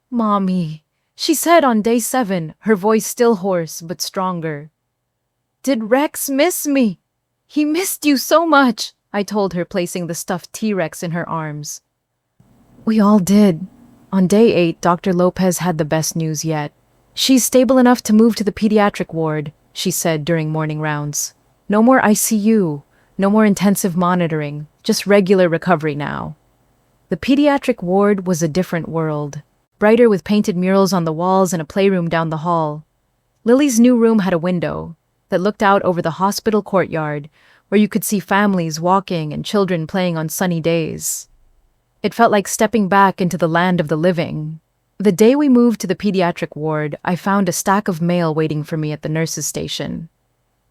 S1: Mommy, she said on day 7, her voice still hoarse but stronger. Did Rex miss me? He missed you so much, I told her, placing the stuffed T-Rex in her arms. We all did. On day 8, Dr. Lopez had the best news yet. She's stable enough to move to the pediatric ward, she said during morning rounds. No more ICU, no more intensive monitoring, just regular recovery now. The pediatric ward was a different world, brighter with painted murals on the walls and a playroom down the hall. Lily's new room had a window that looked out over the hospital courtyard, where you could see families walking and children playing on sunny days. It felt like stepping back into the land of the living. The day we moved to the pediatric ward, I found a stack of mail waiting for me at the nurse's station.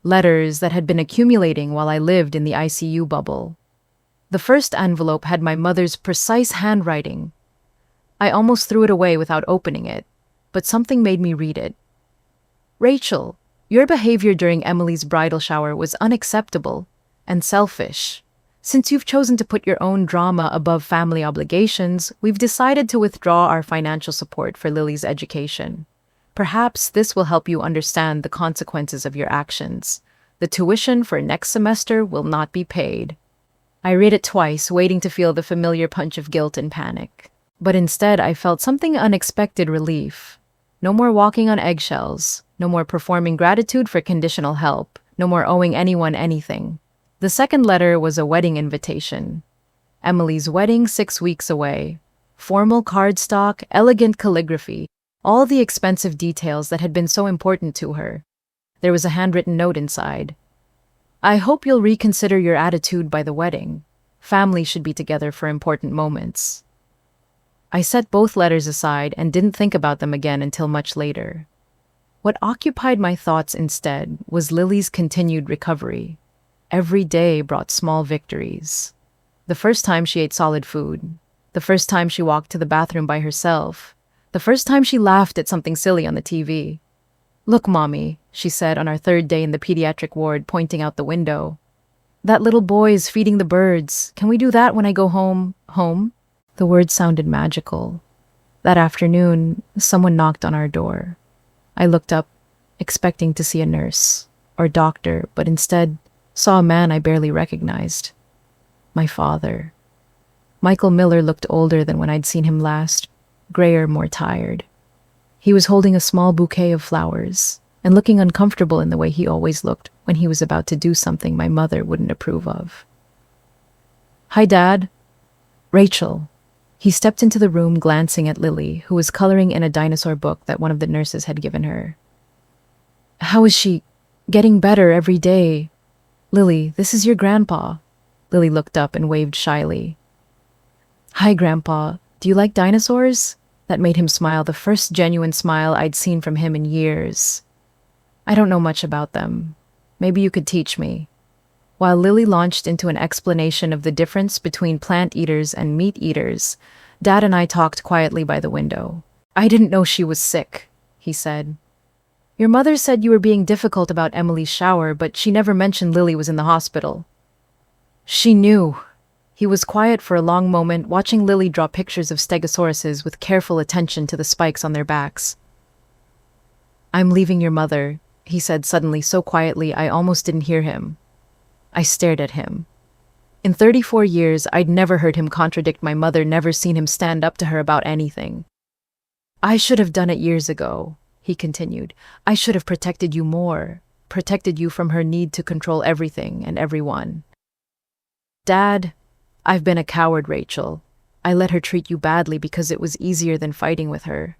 S1: Letters that had been accumulating while I lived in the ICU bubble. The first envelope had my mother's precise handwriting. I almost threw it away without opening it, but something made me read it. Rachel, your behavior during Emily's bridal shower was unacceptable and selfish. Since you've chosen to put your own drama above family obligations, we've decided to withdraw our financial support for Lily's education. Perhaps this will help you understand the consequences of your actions. The tuition for next semester will not be paid. I read it twice, waiting to feel the familiar punch of guilt and panic. But instead, I felt something unexpected relief. No more walking on eggshells. No more performing gratitude for conditional help. No more owing anyone anything. The second letter was a wedding invitation. Emily's wedding 6 weeks away. Formal cardstock, elegant calligraphy, all the expensive details that had been so important to her. There was a handwritten note inside. I hope you'll reconsider your attitude by the wedding. Family should be together for important moments. I set both letters aside and didn't think about them again until much later. What occupied my thoughts instead was Lily's continued recovery. Every day brought small victories. The first time she ate solid food. The first time she walked to the bathroom by herself. The first time she laughed at something silly on the TV. Look, Mommy, she said on our third day in the pediatric ward, pointing out the window. That little boy is feeding the birds. Can we do that when I go home? Home? The words sounded magical. That afternoon, someone knocked on our door. I looked up, expecting to see a nurse or doctor, but instead saw a man I barely recognized. My father. Michael Miller looked older than when I'd seen him last, grayer, more tired. He was holding a small bouquet of flowers and looking uncomfortable in the way he always looked when he was about to do something my mother wouldn't approve of. Hi, Dad. Rachel. He stepped into the room glancing at Lily, who was coloring in a dinosaur book that one of the nurses had given her. How is she? Getting better every day. Lily, this is your grandpa. Lily looked up and waved shyly. Hi, Grandpa. Do you like dinosaurs? That made him smile, the first genuine smile I'd seen from him in years. I don't know much about them. Maybe you could teach me. While Lily launched into an explanation of the difference between plant eaters and meat eaters, Dad and I talked quietly by the window. I didn't know she was sick, he said. Your mother said you were being difficult about Emily's shower, but she never mentioned Lily was in the hospital. She knew. He was quiet for a long moment, watching Lily draw pictures of stegosauruses with careful attention to the spikes on their backs. I'm leaving your mother, he said suddenly so quietly I almost didn't hear him. I stared at him. In 34 years, I'd never heard him contradict my mother, never seen him stand up to her about anything. I should have done it years ago, he continued. I should have protected you more, protected you from her need to control everything and everyone. Dad, I've been a coward, Rachel. I let her treat you badly because it was easier than fighting with her.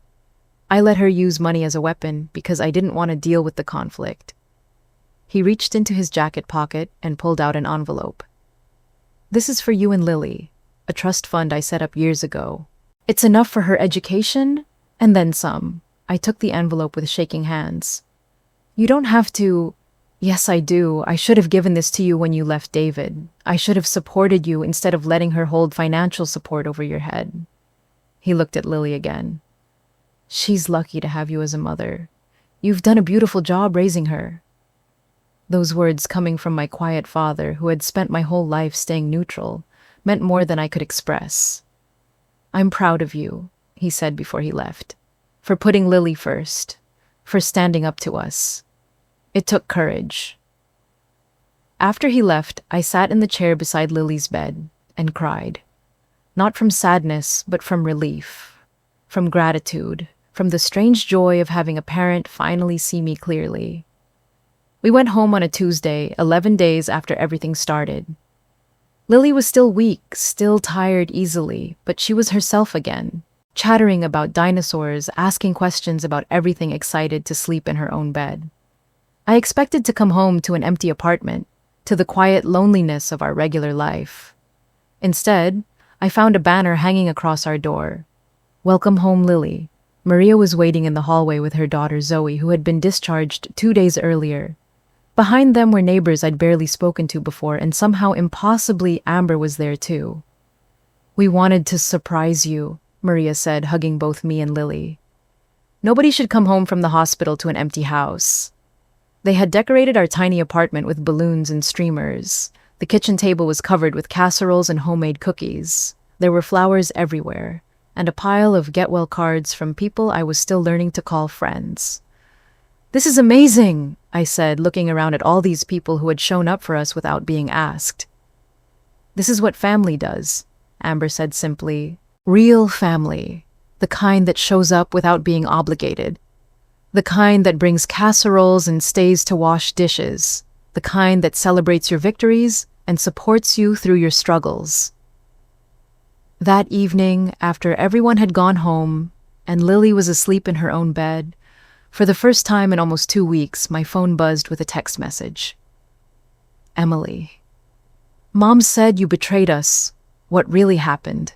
S1: I let her use money as a weapon because I didn't want to deal with the conflict. He reached into his jacket pocket and pulled out an envelope. This is for you and Lily, a trust fund I set up years ago. It's enough for her education, and then some. I took the envelope with shaking hands. You don't have to. Yes, I do. I should have given this to you when you left David. I should have supported you instead of letting her hold financial support over your head. He looked at Lily again. She's lucky to have you as a mother. You've done a beautiful job raising her. Those words coming from my quiet father, who had spent my whole life staying neutral, meant more than I could express. I'm proud of you, he said before he left, for putting Lily first, for standing up to us. It took courage. After he left, I sat in the chair beside Lily's bed and cried. Not from sadness, but from relief, from gratitude, from the strange joy of having a parent finally see me clearly. We went home on a Tuesday, 11 days after everything started. Lily was still weak, still tired easily, but she was herself again, chattering about dinosaurs, asking questions about everything, excited to sleep in her own bed. I expected to come home to an empty apartment, to the quiet loneliness of our regular life. Instead, I found a banner hanging across our door. Welcome home, Lily. Maria was waiting in the hallway with her daughter Zoe, who had been discharged 2 days earlier. Behind them were neighbors I'd barely spoken to before, and somehow impossibly Amber was there too. We wanted to surprise you, Maria said, hugging both me and Lily. Nobody should come home from the hospital to an empty house. They had decorated our tiny apartment with balloons and streamers. The kitchen table was covered with casseroles and homemade cookies. There were flowers everywhere, and a pile of get-well cards from people I was still learning to call friends. This is amazing, I said, looking around at all these people who had shown up for us without being asked. This is what family does, Amber said simply. Real family. The kind that shows up without being obligated. The kind that brings casseroles and stays to wash dishes. The kind that celebrates your victories and supports you through your struggles. That evening, after everyone had gone home and Lily was asleep in her own bed, for the first time in almost 2 weeks, my phone buzzed with a text message. Emily. Mom said you betrayed us. What really happened?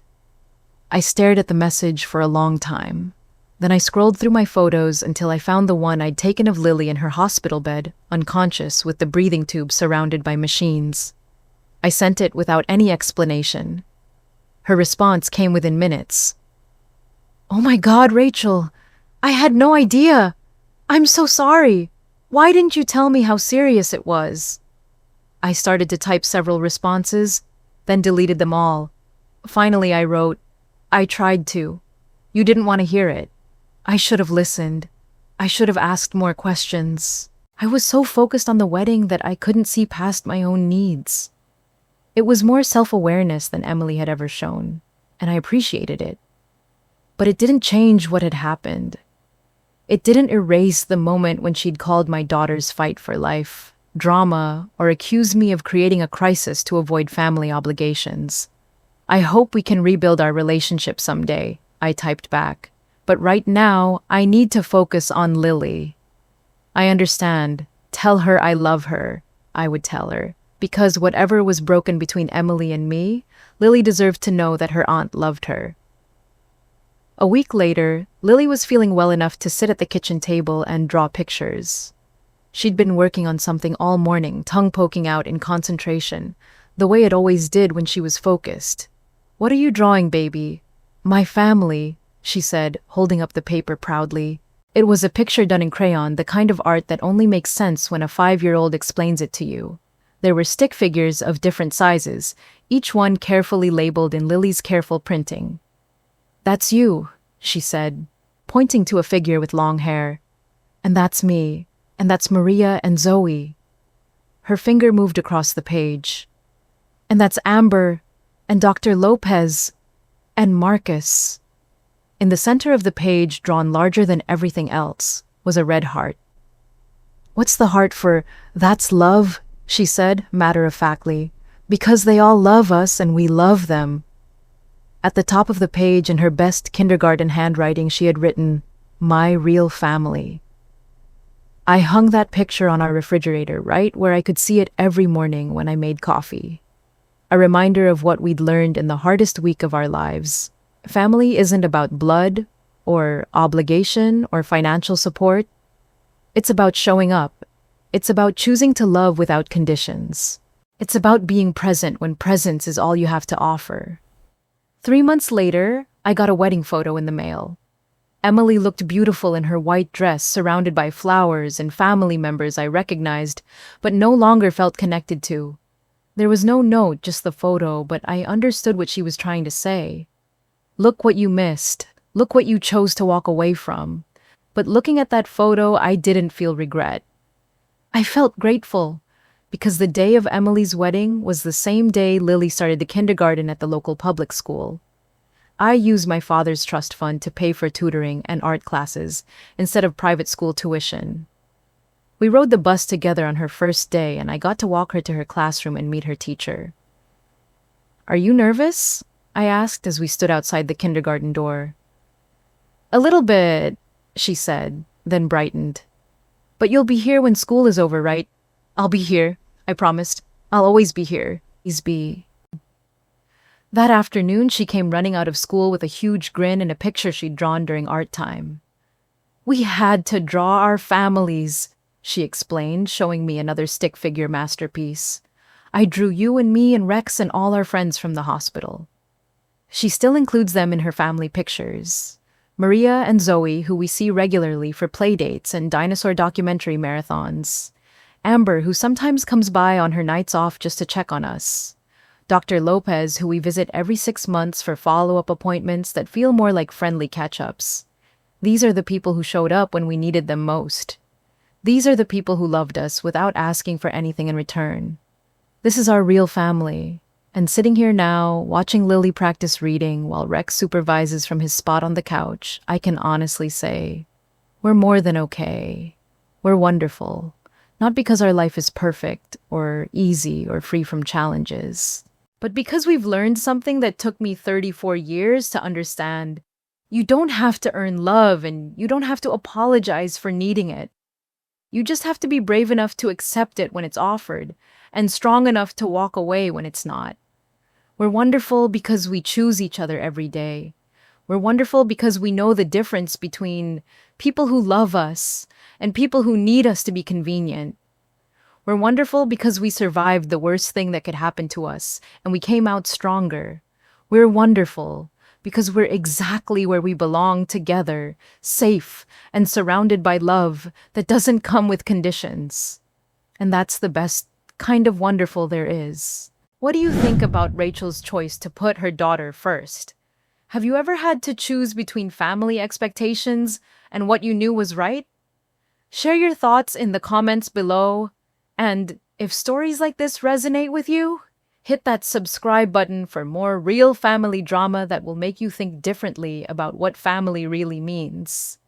S1: I stared at the message for a long time. Then I scrolled through my photos until I found the one I'd taken of Lily in her hospital bed, unconscious with the breathing tube surrounded by machines. I sent it without any explanation. Her response came within minutes. Oh my God, Rachel! I had no idea! I'm so sorry! Why didn't you tell me how serious it was? I started to type several responses, then deleted them all. Finally, I wrote, I tried to. You didn't want to hear it. I should have listened. I should have asked more questions. I was so focused on the wedding that I couldn't see past my own needs. It was more self-awareness than Emily had ever shown, and I appreciated it. But it didn't change what had happened. It didn't erase the moment when she'd called my daughter's fight for life drama or accused me of creating a crisis to avoid family obligations. I hope we can rebuild our relationship someday, I typed back. But right now, I need to focus on Lily. I understand. Tell her I love her, I would tell her. Because whatever was broken between Emily and me, Lily deserved to know that her aunt loved her. A week later, Lily was feeling well enough to sit at the kitchen table and draw pictures. She'd been working on something all morning, tongue poking out in concentration, the way it always did when she was focused. What are you drawing, baby? My family, she said, holding up the paper proudly. It was a picture done in crayon, the kind of art that only makes sense when a 5-year-old explains it to you. There were stick figures of different sizes, each one carefully labeled in Lily's careful printing. That's you, she said, pointing to a figure with long hair. And that's me, and that's Maria and Zoe. Her finger moved across the page. And that's Amber, and Dr. Lopez, and Marcus. In the center of the page, drawn larger than everything else, was a red heart. What's the heart for? That's love, she said, matter-of-factly. Because they all love us and we love them. At the top of the page, in her best kindergarten handwriting, she had written, My real family. I hung that picture on our refrigerator, right where I could see it every morning when I made coffee. A reminder of what we'd learned in the hardest week of our lives. Family isn't about blood, or obligation, or financial support. It's about showing up. It's about choosing to love without conditions. It's about being present when presence is all you have to offer. 3 months later, I got a wedding photo in the mail. Emily looked beautiful in her white dress, surrounded by flowers and family members I recognized, but no longer felt connected to. There was no note, just the photo, but I understood what she was trying to say. Look what you missed. Look what you chose to walk away from. But looking at that photo, I didn't feel regret. I felt grateful, because the day of Emily's wedding was the same day Lily started the kindergarten at the local public school. I used my father's trust fund to pay for tutoring and art classes instead of private school tuition. We rode the bus together on her first day, and I got to walk her to her classroom and meet her teacher. Are you nervous? I asked as we stood outside the kindergarten door. A little bit, she said, then brightened. But you'll be here when school is over, right? I'll be here, I promised. I'll always be here. Please be. That afternoon, she came running out of school with a huge grin and a picture she'd drawn during art time. We had to draw our families, she explained, showing me another stick figure masterpiece. I drew you and me and Rex and all our friends from the hospital. She still includes them in her family pictures. Maria and Zoe, who we see regularly for playdates and dinosaur documentary marathons. Amber, who sometimes comes by on her nights off just to check on us. Dr. Lopez, who we visit every 6 months for follow-up appointments that feel more like friendly catch-ups. These are the people who showed up when we needed them most. These are the people who loved us without asking for anything in return. This is our real family. And sitting here now, watching Lily practice reading while Rex supervises from his spot on the couch, I can honestly say, we're more than okay. We're wonderful. Not because our life is perfect, or easy, or free from challenges, but because we've learned something that took me 34 years to understand. You don't have to earn love, and you don't have to apologize for needing it. You just have to be brave enough to accept it when it's offered, and strong enough to walk away when it's not. We're wonderful because we choose each other every day. We're wonderful because we know the difference between people who love us and people who need us to be convenient. We're wonderful because we survived the worst thing that could happen to us, and we came out stronger. We're wonderful because we're exactly where we belong, together, safe, and surrounded by love that doesn't come with conditions. And that's the best kind of wonderful there is. What do you think about Rachel's choice to put her daughter first? Have you ever had to choose between family expectations and what you knew was right? Share your thoughts in the comments below. And if stories like this resonate with you, hit that subscribe button for more real family drama that will make you think differently about what family really means.